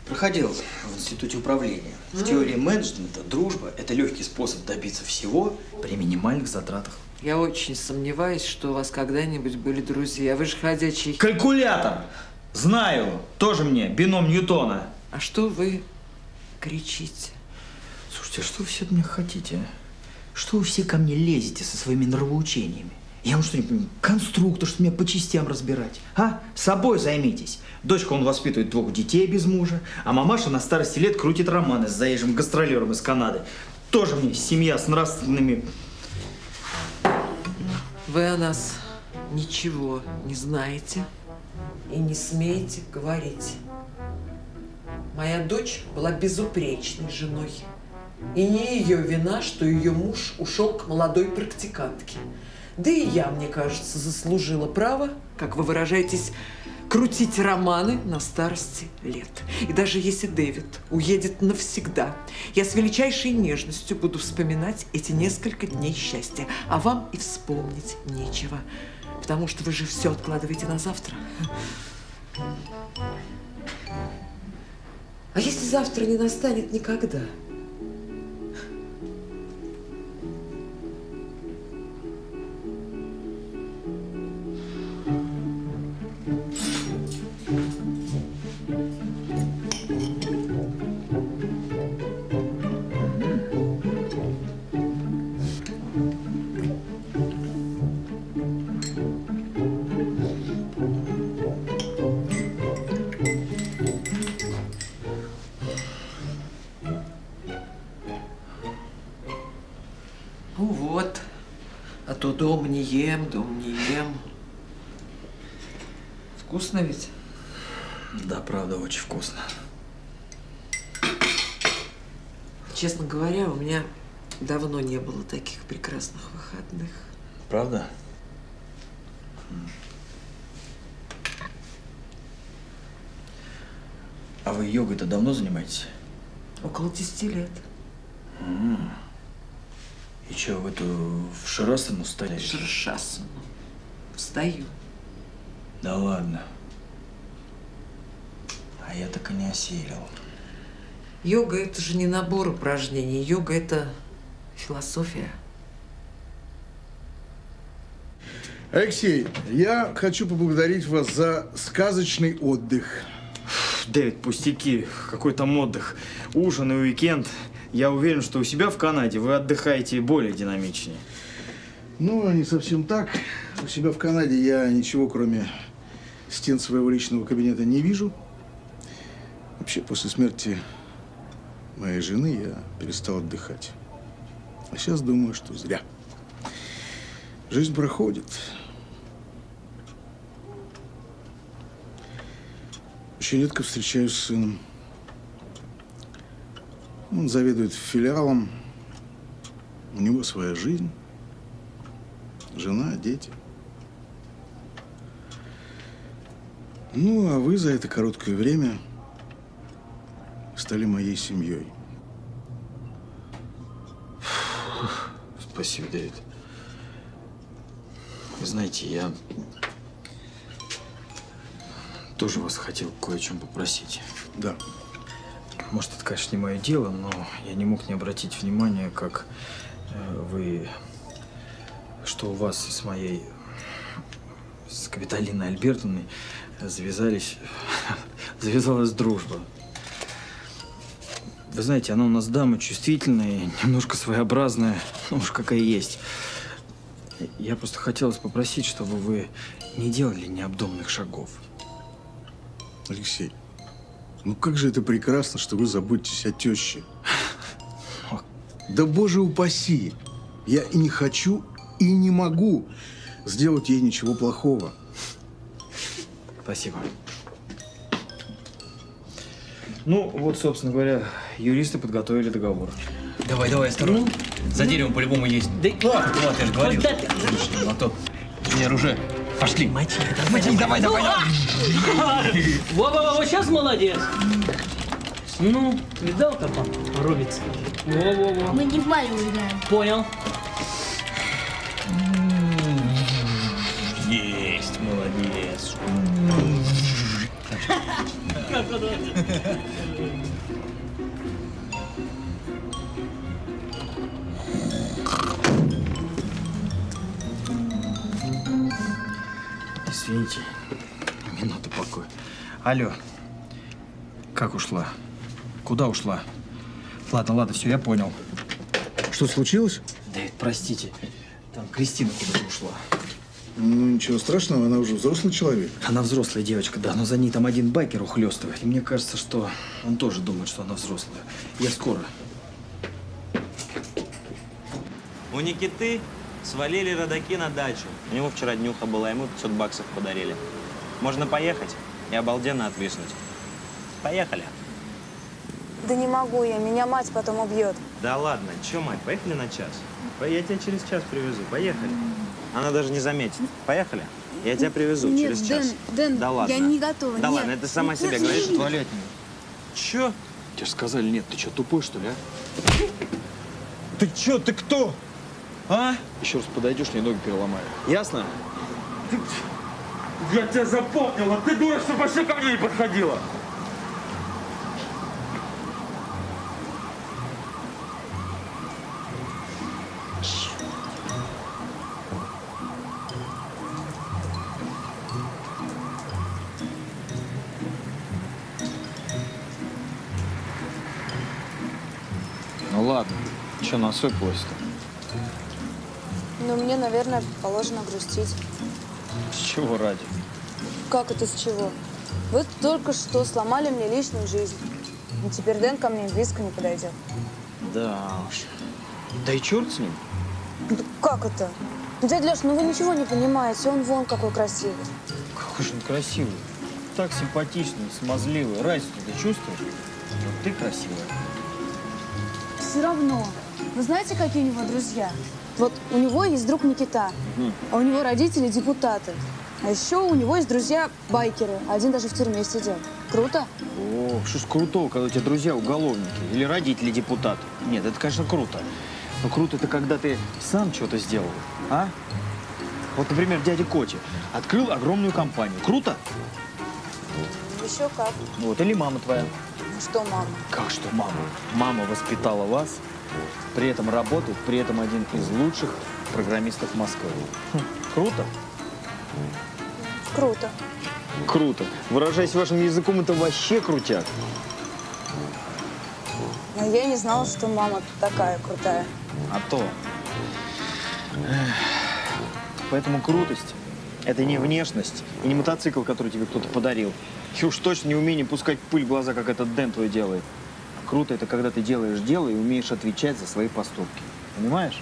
Проходил в институте управления. В теории менеджмента дружба – это легкий способ добиться всего при минимальных затратах. Я очень сомневаюсь, что у вас когда-нибудь были друзья. Вы же ходячий… Калькулятор! Знаю! Тоже мне бином Ньютона. А что вы кричите? Слушайте, а что вы все от меня хотите, а? Что вы все ко мне лезете со своими нравоучениями? Я вам что, не понимаю, конструктор, что меня по частям разбирать? А? Собой займитесь. Дочка, он воспитывает 2 детей без мужа, а мамаша на старости лет крутит романы с заезжим гастролером из Канады. Тоже мне семья с нравственными… Вы о нас ничего не знаете и не смеете говорить. Моя дочь была безупречной женой. И не ее вина, что ее муж ушел к молодой практикантке. Да и я, мне кажется, заслужила право, как вы выражаетесь, крутить романы на старости лет. И даже если Дэвид уедет навсегда, я с величайшей нежностью буду вспоминать эти несколько дней счастья. А вам и вспомнить нечего, потому что вы же все откладываете на завтра. А если завтра не настанет никогда? Ну вот, а то дом не ем, дом не ем. Вкусно ведь? Да, правда, очень вкусно. Честно говоря, у меня Давно не было таких прекрасных выходных. Правда? А вы йогой-то давно занимаетесь? Около 10 лет. И что, в эту в шарасану стали? Шаршасану. Встаю. Да ладно. А я так и не осилил. Йога – это же не набор упражнений. Йога – это философия. Алексей, я хочу поблагодарить вас за сказочный отдых. Дэвид, пустяки. Какой там отдых? Ужин и уикенд. Я уверен, что у себя в Канаде вы отдыхаете более динамичнее. Ну, не совсем так. У себя в Канаде я ничего, кроме стен своего личного кабинета, не вижу. Вообще, после смерти моей жены я перестал отдыхать. А сейчас думаю, что зря. Жизнь проходит. Очень редко встречаюсь с сыном. Он заведует филиалом. У него своя жизнь. Жена, дети. Ну, а вы за это короткое время стали моей семьей. Спасибо, Дэвид. Вы знаете, я тоже вас хотел кое о чем попросить. Да. Может, это, конечно, не мое дело, но я не мог не обратить внимания, как что у вас с моей, с Капитолиной Альбертовной завязалась дружба. Вы знаете, она у нас дама чувствительная, немножко своеобразная, ну уж какая есть. Я просто хотел вас попросить, чтобы вы не делали необдуманных шагов. Алексей, ну как же это прекрасно, что вы заботитесь о теще. Да боже упаси! Я и не хочу, и не могу сделать ей ничего плохого. Спасибо. Ну, вот, собственно говоря, юристы подготовили договор. Давай, осторожно. За деревом по-любому есть. Да, Вот, я же говорил. куда ты? Слушай, а то мне оружие. Пошли. Мочи, давай. Во-во-во, сейчас молодец. Ну, видал, как он рубится? Во-во-во. Мы не в Марию играем. Понял. Есть, молодец. Извините, минуту покоя. Алло, как ушла? Куда ушла? Ладно, все, я понял. Что случилось? Дэвид, простите, там Кристина куда-то ушла. Ну, ничего страшного, она уже взрослый человек. Она взрослая девочка, да, но за ней там один байкер ухлёстывает. И мне кажется, что он тоже думает, что она взрослая. Я скоро. У Никиты свалили родаки на дачу. У него вчера днюха была, ему 500 баксов подарили. Можно поехать и обалденно отвиснуть. Поехали. Да не могу я, меня мать потом убьет. Да ладно, чё, мать, поехали на час? Я тебя через час привезу, поехали. Она даже не заметит. Поехали? Я тебя привезу через час. Дэн, да ладно. я не готова. Да нет. ладно, это сама себе говоришь. Туалет. Чё? Тебе же сказали нет, ты что, тупой, что ли, а? Ты чё, ты кто? А? Еще раз подойдешь, мне ноги переломаю. Ясно? Я тебя запомнила! Ты дура, что вообще ко мне не подходила! Ну ладно, что насыпалось-то? Ну, мне, наверное, положено грустить. С чего ради? Как это с чего? Вы только что сломали мне личную жизнь. И теперь Дэн ко мне близко не подойдет. Да уж. Да и черт с ним. Да как это? Ну, дядя Леш, ну вы ничего не понимаете. Он вон какой красивый. Какой же он красивый. Так симпатичный, смазливый. Разницу ты чувствуешь? Вот ты красивая. Все равно. Вы знаете, какие у него друзья? Вот у него есть друг Никита, а у него родители депутаты. А еще у него есть друзья байкеры. Один даже в тюрьме сидел. Круто? О, что ж крутого, когда у тебя друзья уголовники или родители депутаты. Нет, это, конечно, круто. Но круто это когда ты сам что-то сделал, а? Вот, например, дядя Коти открыл огромную компанию. Круто? Еще как. Вот, или мама твоя. Ну что, мама? Как что мама? Мама воспитала вас, при этом работает, при этом один из лучших программистов Москвы. Круто? Круто. Круто. Выражаясь вашим языком, это вообще крутяк. Но я не знала, что мама такая крутая. А то. Поэтому крутость – это не внешность и не мотоцикл, который тебе кто-то подарил. И уж точно не умение пускать пыль в глаза, как этот Дэн твой делает. Круто – это когда ты делаешь дело и умеешь отвечать за свои поступки. Понимаешь?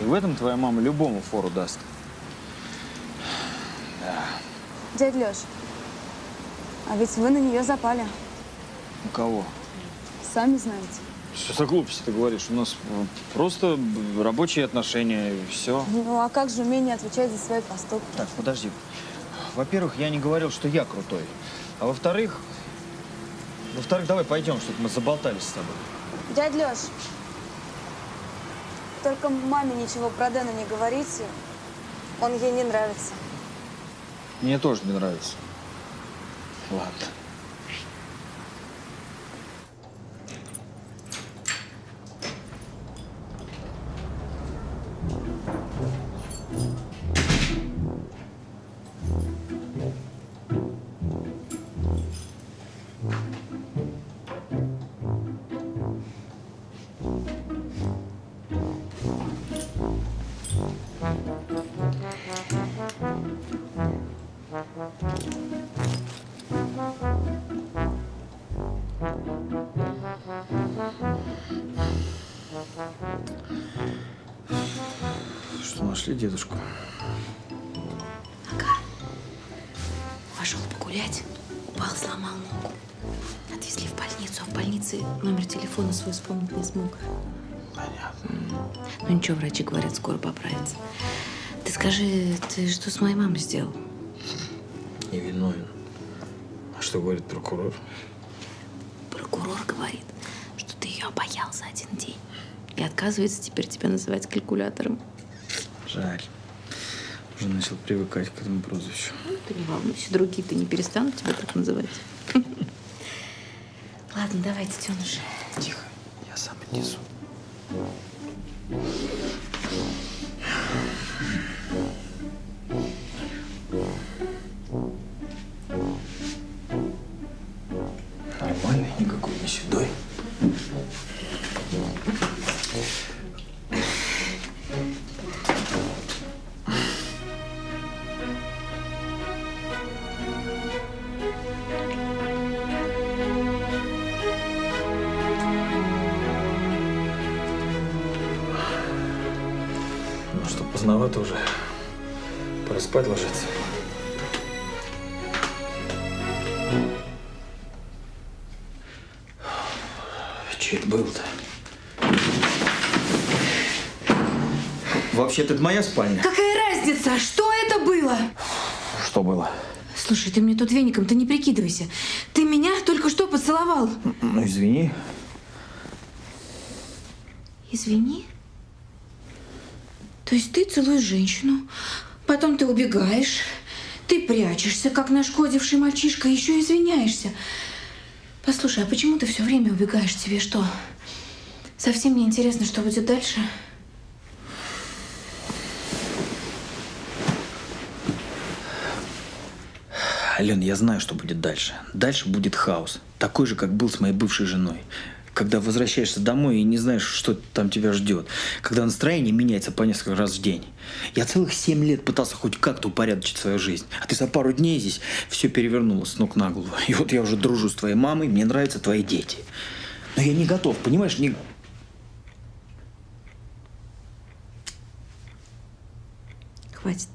И в этом твоя мама любому фору даст. Да. Дядь Лёш, а ведь вы на нее запали. У кого? Сами знаете. Что за глупости ты говоришь? У нас просто рабочие отношения, и все. Ну а как же умение отвечать за свои поступки? Так, подожди. Во-первых, я не говорил, что я крутой. А во-вторых, давай пойдем, чтобы мы заболтались с тобой. Дядь Лёш, только маме ничего про Дэна не говорите. Он ей не нравится. Мне тоже не нравится. Ладно. Что, нашли дедушку? Пошел погулять, упал, сломал ногу. Отвезли в больницу, а в больнице номер телефона свой вспомнить не смог. Понятно. Ну ничего, врачи говорят, скоро поправится. Ты скажи, ты что с моей мамой сделал? Невиновен. А что говорит прокурор? Прокурор говорит, что ты ее обаял за один день. И отказывается теперь тебя называть калькулятором. Жаль. Уже начал привыкать к этому прозвищу. Ну, ты не волнуйся, другие-то не перестанут тебя так называть. Ладно, давайте, детеныш. Тихо, я сам отнесу. Нормальный, никакой не седой. Ну что, поздновато уже. Пора спать ложиться. Че это было-то? Вообще-то это моя спальня. Какая разница? Что это было? Что было? Слушай, ты мне тут веником-то не прикидывайся. Ты меня только что поцеловал. Ну, извини. Извини? То есть ты целуешь женщину, потом ты убегаешь, ты прячешься, как нашкодивший мальчишка, и еще извиняешься. Послушай, а почему ты все время убегаешь? Тебе что, совсем не интересно, что будет дальше? Ален, я знаю, что будет дальше. Дальше будет хаос. Такой же, как был с моей бывшей женой. Когда возвращаешься домой и не знаешь, что там тебя ждет. Когда настроение меняется по несколько раз в день. Я целых 7 лет пытался хоть как-то упорядочить свою жизнь. А ты за пару дней здесь все перевернуло с ног на голову. И вот я уже дружу с твоей мамой, мне нравятся твои дети. Но я не готов, понимаешь? Не... Хватит.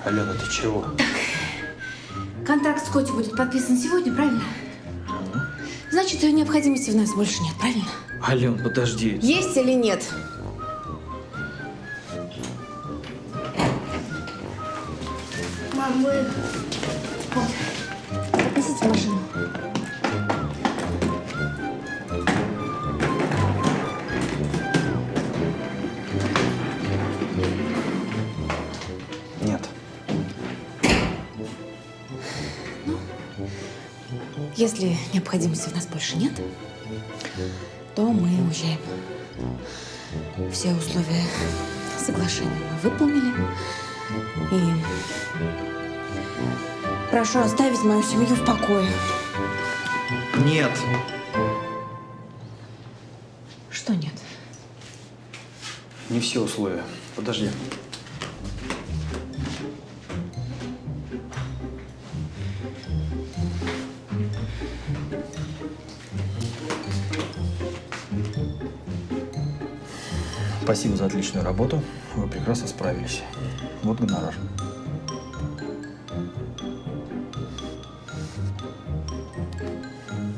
Алена, ты чего? Контракт с Коти будет подписан сегодня, правильно? Значит, ее необходимости в нас больше нет, правильно? Ален, подожди. Есть или нет? Мам, мы... Вот. Отнесите в машину. Нет. Если необходимости в нас больше нет, то мы уезжаем. Все условия соглашения мы выполнили. И прошу оставить мою семью в покое. Нет. Что нет? Не все условия. Подожди. Спасибо за отличную работу. Вы прекрасно справились. Вот гонорар.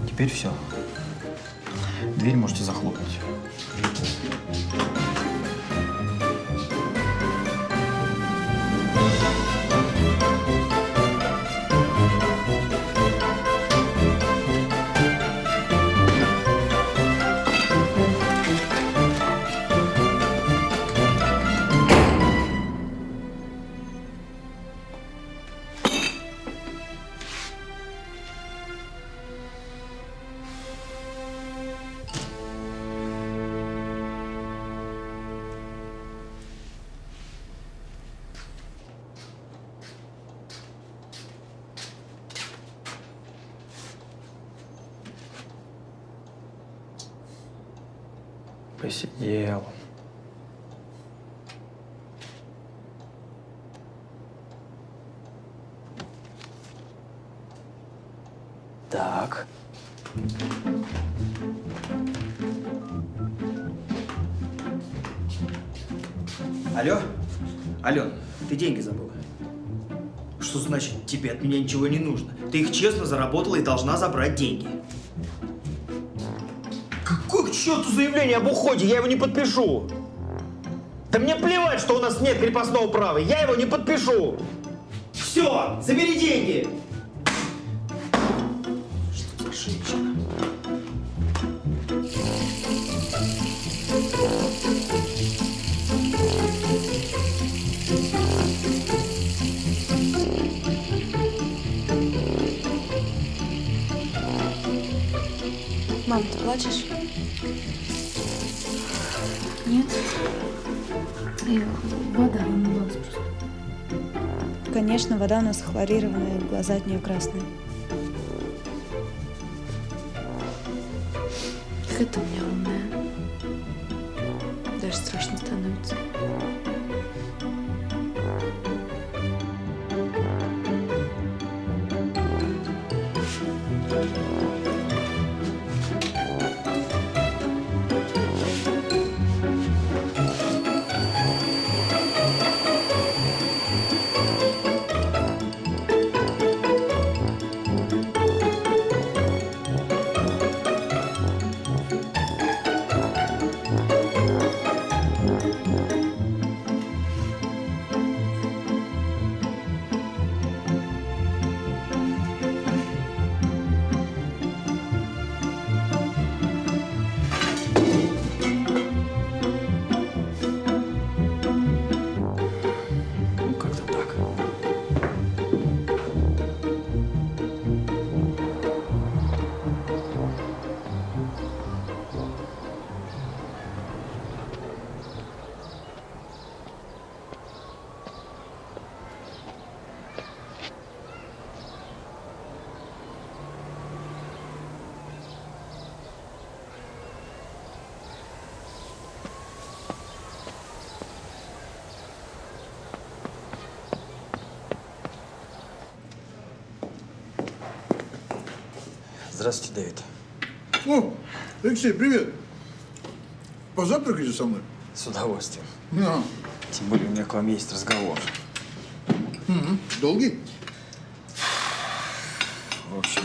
Теперь все. Дверь можете захлопнуть. Посидел. Так. Алло? Ален, ты деньги забыла. Что значит, тебе от меня ничего не нужно? Ты их честно заработала и должна забрать деньги. Какое к черту заявление об уходе? Я его не подпишу. Да мне плевать, что у нас нет крепостного права. Я его не подпишу. Все, забери деньги. Что за женщина? Мам, ты плачешь? Нет. Вода умылась просто. Конечно, вода у нас хлорированная, глаза от нее красные. Как это у меня умная. Даже страшно становится. Здравствуйте, Давид. О, Алексей, привет. Позавтракайте со мной? С удовольствием. Да. Тем более у меня к вам есть разговор. Долгий? В общем,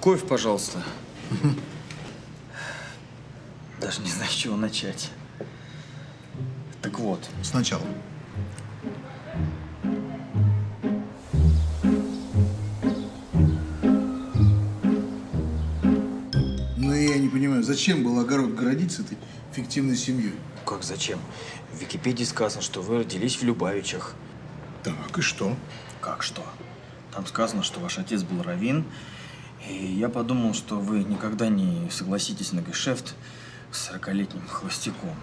кофе, пожалуйста. Даже не знаю, с чего начать. Так вот. Сначала. Ну, я не понимаю, зачем был огород городить с этой фиктивной семьей? Как зачем? В Википедии сказано, что вы родились в Любавичах. Так, и что? Как что? Там сказано, что ваш отец был раввин, и я подумал, что вы никогда не согласитесь на гешефт с 40-летним холостяком.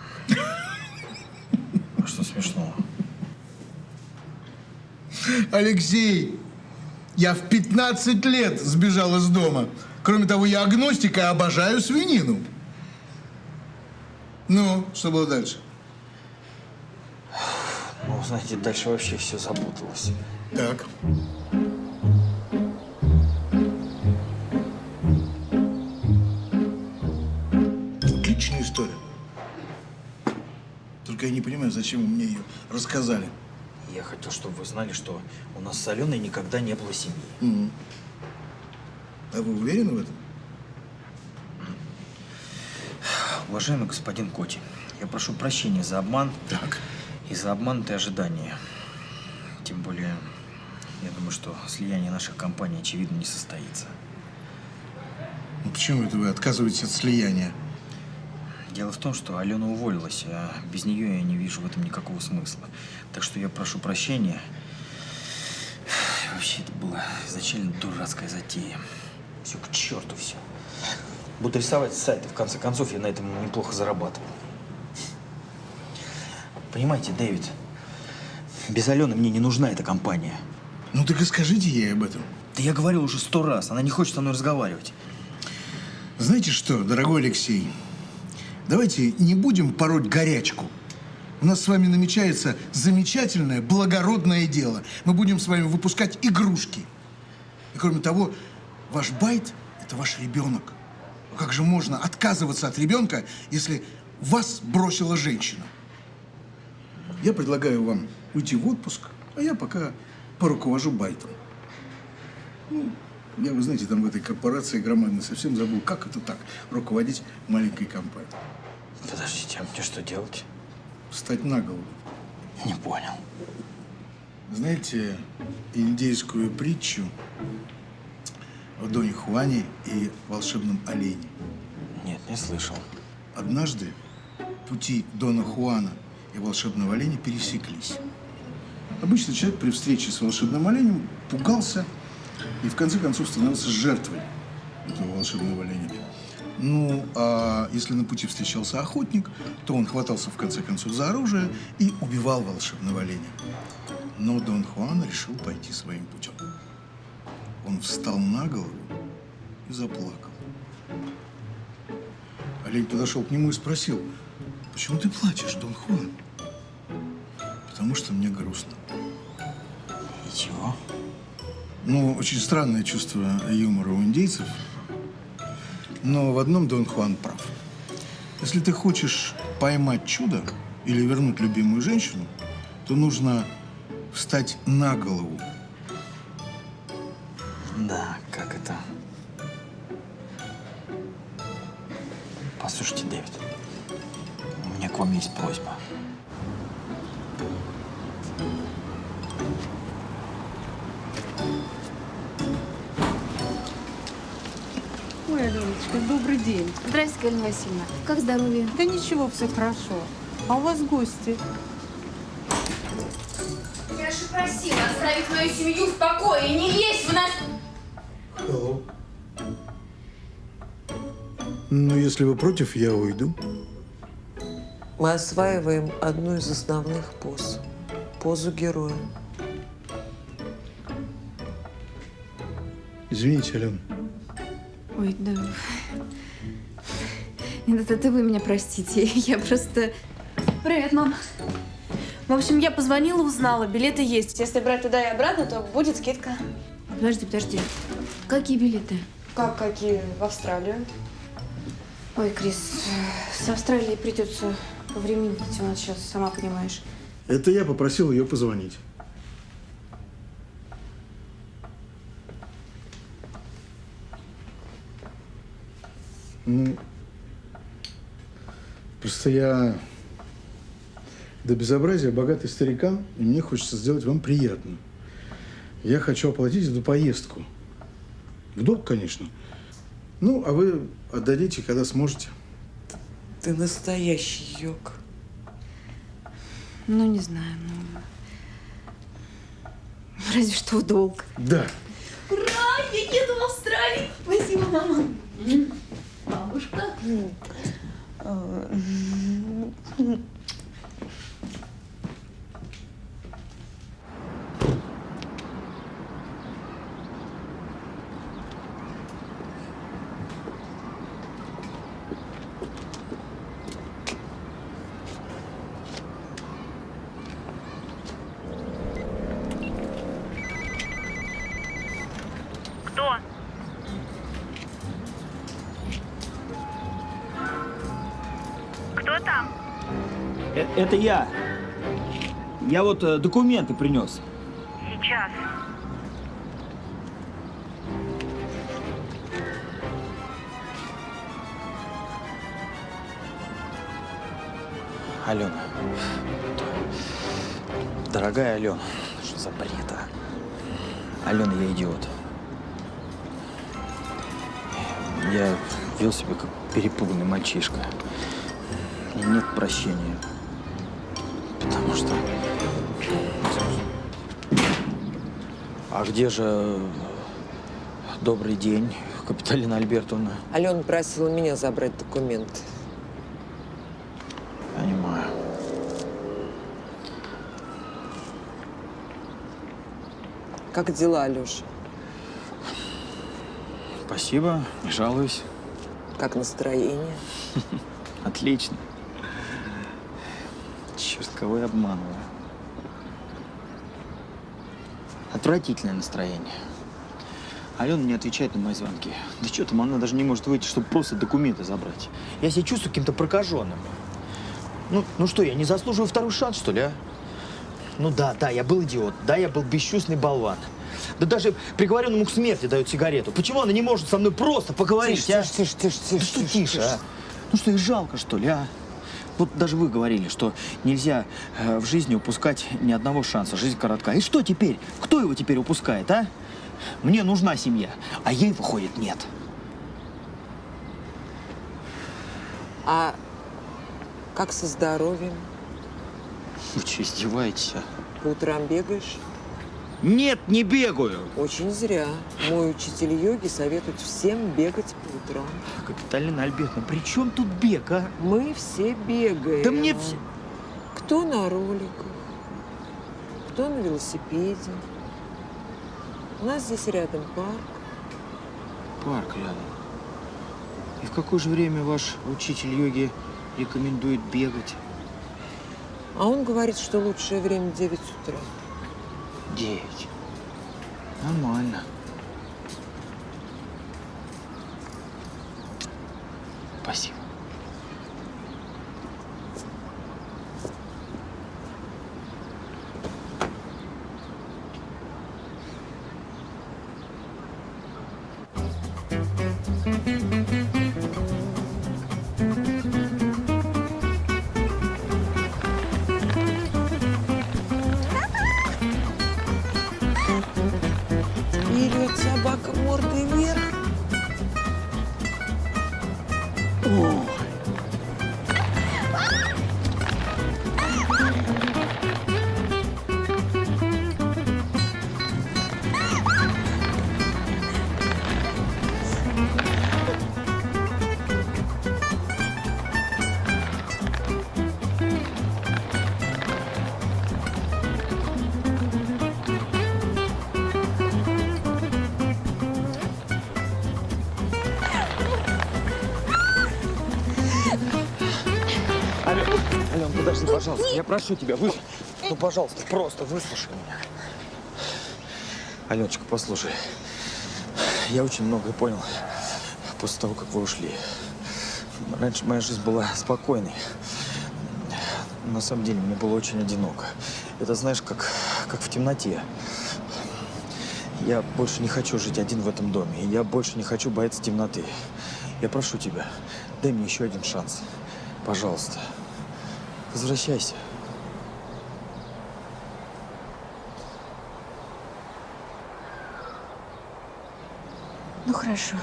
А что смешного? Алексей, я в 15 лет сбежал из дома. Кроме того, я агностик и обожаю свинину. Ну, что было дальше? Ну, знаете, дальше вообще все запуталось. Так. Отличная история. Только я не понимаю, зачем вы мне ее рассказали. Я хотел, чтобы вы знали, что у нас с Аленой никогда не было семьи. А вы уверены в этом? Уважаемый господин Коти, я прошу прощения за обман. Так. И за обманутые ожидания. Тем более, я думаю, что слияние наших компаний, очевидно, не состоится. Ну, почему это вы отказываетесь от слияния? Дело в том, что Алена уволилась, а без нее я не вижу в этом никакого смысла. Так что я прошу прощения. Вообще, это была изначально дурацкая затея. Все к черту все. Буду рисовать сайты, в конце концов, я на этом неплохо зарабатывал. Понимаете, Дэвид, без Алены мне не нужна эта компания. Ну так и скажите ей об этом. Да я говорил уже 100 раз, она не хочет со мной разговаривать. Знаете что, дорогой Алексей, давайте не будем пороть горячку. У нас с вами намечается замечательное, благородное дело. Мы будем с вами выпускать игрушки. И кроме того, ваш байт – это ваш ребенок. Как же можно отказываться от ребенка, если вас бросила женщина? Я предлагаю вам уйти в отпуск, а я пока поруковожу байтом. Ну, я, вы знаете, там в этой корпорации громадной совсем забыл, как это так, руководить маленькой компанией. Подождите, а мне что делать? Встать на голову. Не понял. Знаете индейскую притчу о Доне Хуане и волшебном олене? Нет, не слышал. Однажды пути Дона Хуана и волшебного оленя пересеклись. Обычно человек при встрече с волшебным оленем пугался и в конце концов становился жертвой этого волшебного оленя. Ну, а если на пути встречался охотник, то он хватался в конце концов за оружие и убивал волшебного оленя. Но Дон Хуан решил пойти своим путем. Он встал на голову и заплакал. Олень подошел к нему и спросил: «Почему ты плачешь, Дон Хуан?» «Потому что мне грустно». И чего? Ну, очень странное чувство юмора у индейцев. Но в одном Дон Хуан прав. Если ты хочешь поймать чудо или вернуть любимую женщину, то нужно встать на голову. Да, как это? Послушайте, Дэвид, у меня к вам есть просьба. Ой, Аленочка, добрый день. Здравствуйте, Галина Васильевна. Как здоровье? Да ничего, все хорошо. А у вас гости? Я же просила оставить мою семью в покое и не лезть в нас. Ну, если вы против, я уйду. Мы осваиваем одну из основных поз – позу героя. Извините, Алена. Ой, да. Нет, это вы меня простите. Я просто... Привет, мам. В общем, я позвонила, узнала, билеты есть. Если брать туда и обратно, то будет скидка. Подожди. Какие билеты? Как какие? В Австралию. Ой, Крис, с Австралией придется повременить у нас сейчас, сама понимаешь. Это я попросил ее позвонить. Ну, просто я до безобразия богатый старикан, и мне хочется сделать вам приятно. Я хочу оплатить эту поездку. В долг, конечно. Ну, а вы отдадите, когда сможете. Ты настоящий йог. Ну, не знаю, ну... Разве что в долг. Да. Ура! Я еду в Австралию! Спасибо, мама. Бабушка. Кто? Кто там? Это я. Я вот документы принес. Сейчас. Алена. Дорогая Алена. Что за бред, а? Алена, я идиот. Я вел себя как перепуганный мальчишка. И нет прощения. Потому что... А где же добрый день, Капиталина Альбертовна? Алена просила меня забрать документы. Понимаю. Как дела, Алёша? Спасибо, не жалуюсь. Как настроение? Отлично. Черт, кого я обманываю. Отвратительное настроение. Алена не отвечает на мои звонки. Да что там, она даже не может выйти, чтобы просто документы забрать. Я себя чувствую каким-то прокаженным. Ну что, я не заслуживаю второй шанс, что ли, а? Ну да, я был идиот. Да, я был бесчувственный болван. Да даже приговоренному к смерти дают сигарету. Почему она не может со мной просто поговорить, а? Тише. Да что тише, а? Ну что, их жалко, что ли, а? Вот даже вы говорили, что нельзя в жизни упускать ни одного шанса. Жизнь коротка. И что теперь? Кто его теперь упускает, а? Мне нужна семья, а ей, выходит, нет. А как со здоровьем? Вы что, издеваетесь, а? По утрам бегаешь? Нет, не бегаю. Очень зря. Мой учитель йоги советует всем бегать по утрам. Капиталина Альбертовна, при чем тут бег, а? Мы все бегаем. Да мне все... Кто на роликах, кто на велосипеде. У нас здесь рядом парк. Парк рядом. И в какое же время ваш учитель йоги рекомендует бегать? А он говорит, что лучшее время 9 утра. 9. Нормально. Спасибо. Вперед, собака, мордой вверх. Ален, подожди, пожалуйста. Я прошу тебя, ну, пожалуйста, просто выслушай меня. Аленочка, послушай. Я очень многое понял после того, как вы ушли. Раньше моя жизнь была спокойной. На самом деле, мне было очень одиноко. Это, знаешь, как в темноте. Я больше не хочу жить один в этом доме. И я больше не хочу бояться темноты. Я прошу тебя, дай мне еще один шанс. Пожалуйста. Возвращайся. Ну хорошо.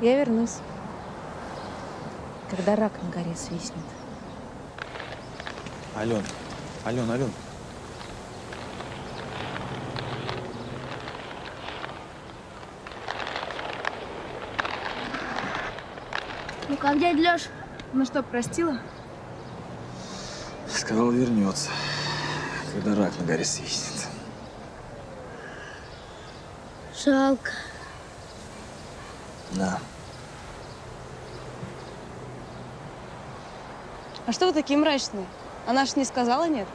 Я вернусь. Когда рак на горе свистнет. Ален, Ален. Ну как, дядя Лёш? Ну что, простила? Сказал, вернется, когда рак на горе свистнет. Жалко. Да. А что вы такие мрачные? Она ж не сказала нет?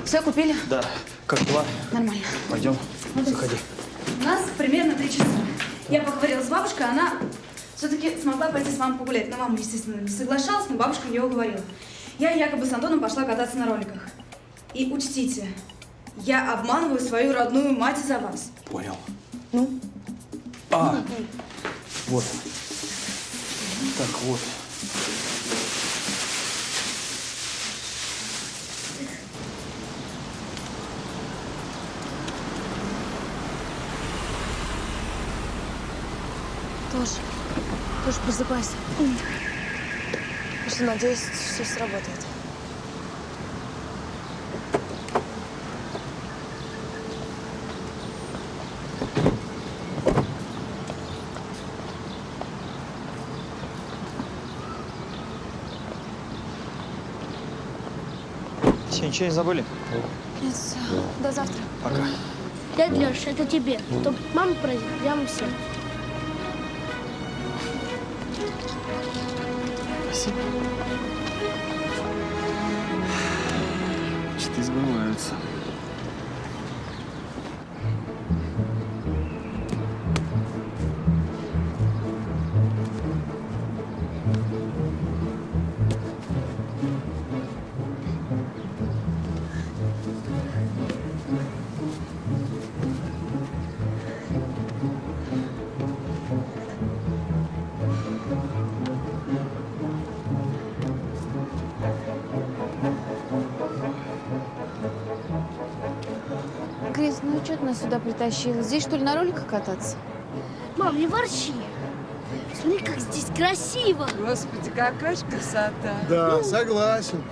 Все купили? Да. Как дела? Нормально. Пойдем. Заходи. У нас примерно 3 часа. Я поговорила с бабушкой, она все-таки смогла пойти с мамой погулять. Но мама, естественно, не соглашалась, но бабушка ее уговорила. Я якобы с Антоном пошла кататься на роликах. И учтите, я обманываю свою родную мать за вас. Понял. Ну? Вот. Так, вот. Тоже просыпайся. Что, надеюсь, все сработает. Все, ничего не забыли? Нет, все. До завтра. Пока. Дядя Лёш, это тебе. Только маму пройдет прямо все. Спасибо. Мечты сбываются. Крис, ну что ты нас сюда притащила? Здесь, что ли, на роликах кататься? Мам, не ворчи. Смотри, как здесь красиво. Господи, какая же красота. Да, согласен.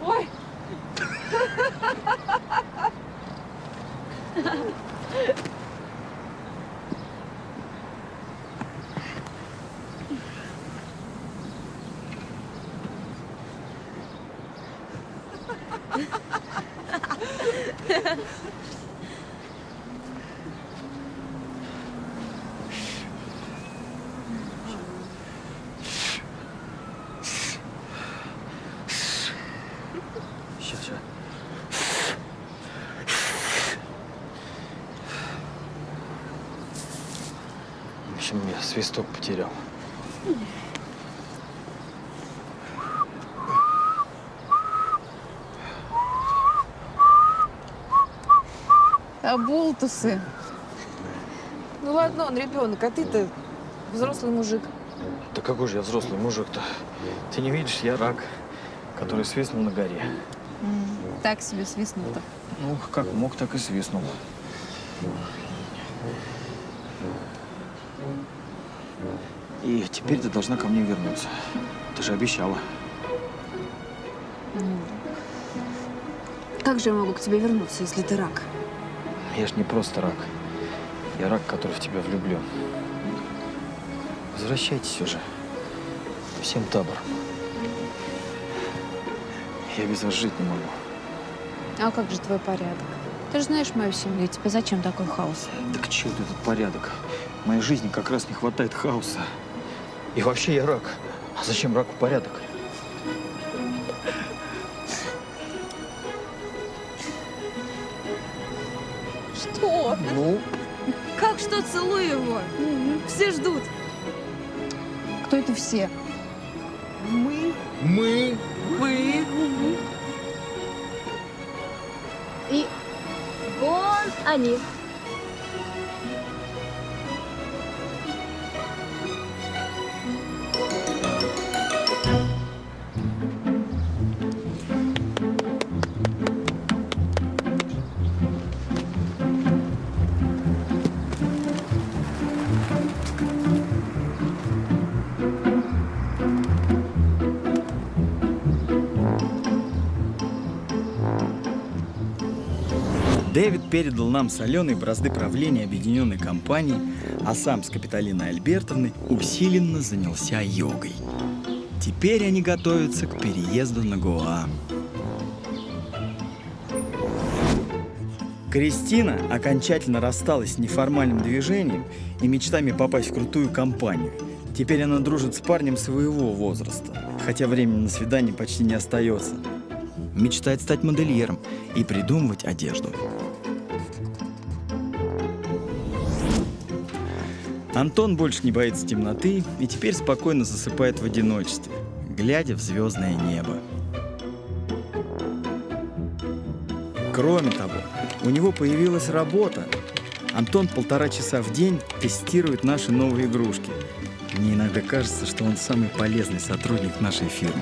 Ой! Сейчас. В общем, я свисток потерял. Оболтусы. Ну ладно, он ребенок, а ты-то взрослый мужик. Да какой же я взрослый мужик-то? Ты не видишь, я рак, который свистнул на горе. Так себе свистнул-то. Ну, как мог, так и свистнул. И теперь ты должна ко мне вернуться. Ты же обещала. Как же я могу к тебе вернуться, если ты рак? Я ж не просто рак. Я рак, который в тебя влюблен. Возвращайтесь уже. Всем табором. Я без вас жить не могу. А как же твой порядок? Ты же знаешь мою семью, тебе зачем такой хаос? Да к черту этот порядок. В моей жизни как раз не хватает хаоса. И вообще я рак. А зачем раку порядок? Что? Ну? Как что? Целуй его. Все ждут. Кто это все? Мы. Мы. Вы. И вон они. Дэвид передал нам с Аленой бразды правления объединенной компании, а сам с Капитолиной Альбертовной усиленно занялся йогой. Теперь они готовятся к переезду на Гоа. Кристина окончательно рассталась с неформальным движением и мечтами попасть в крутую компанию. Теперь она дружит с парнем своего возраста, хотя времени на свидание почти не остается. Мечтает стать модельером и придумывать одежду. Антон больше не боится темноты и теперь спокойно засыпает в одиночестве, глядя в звездное небо. Кроме того, у него появилась работа. Антон 1,5 часа в день тестирует наши новые игрушки. Мне иногда кажется, что он самый полезный сотрудник нашей фирмы.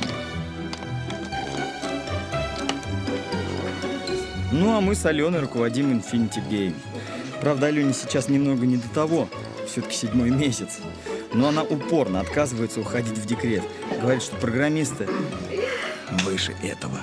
Ну а мы с Аленой руководим Infinity Game. Правда, Алене сейчас немного не до того, все-таки 7-й месяц. Но она упорно отказывается уходить в декрет. Говорит, что программисты выше этого.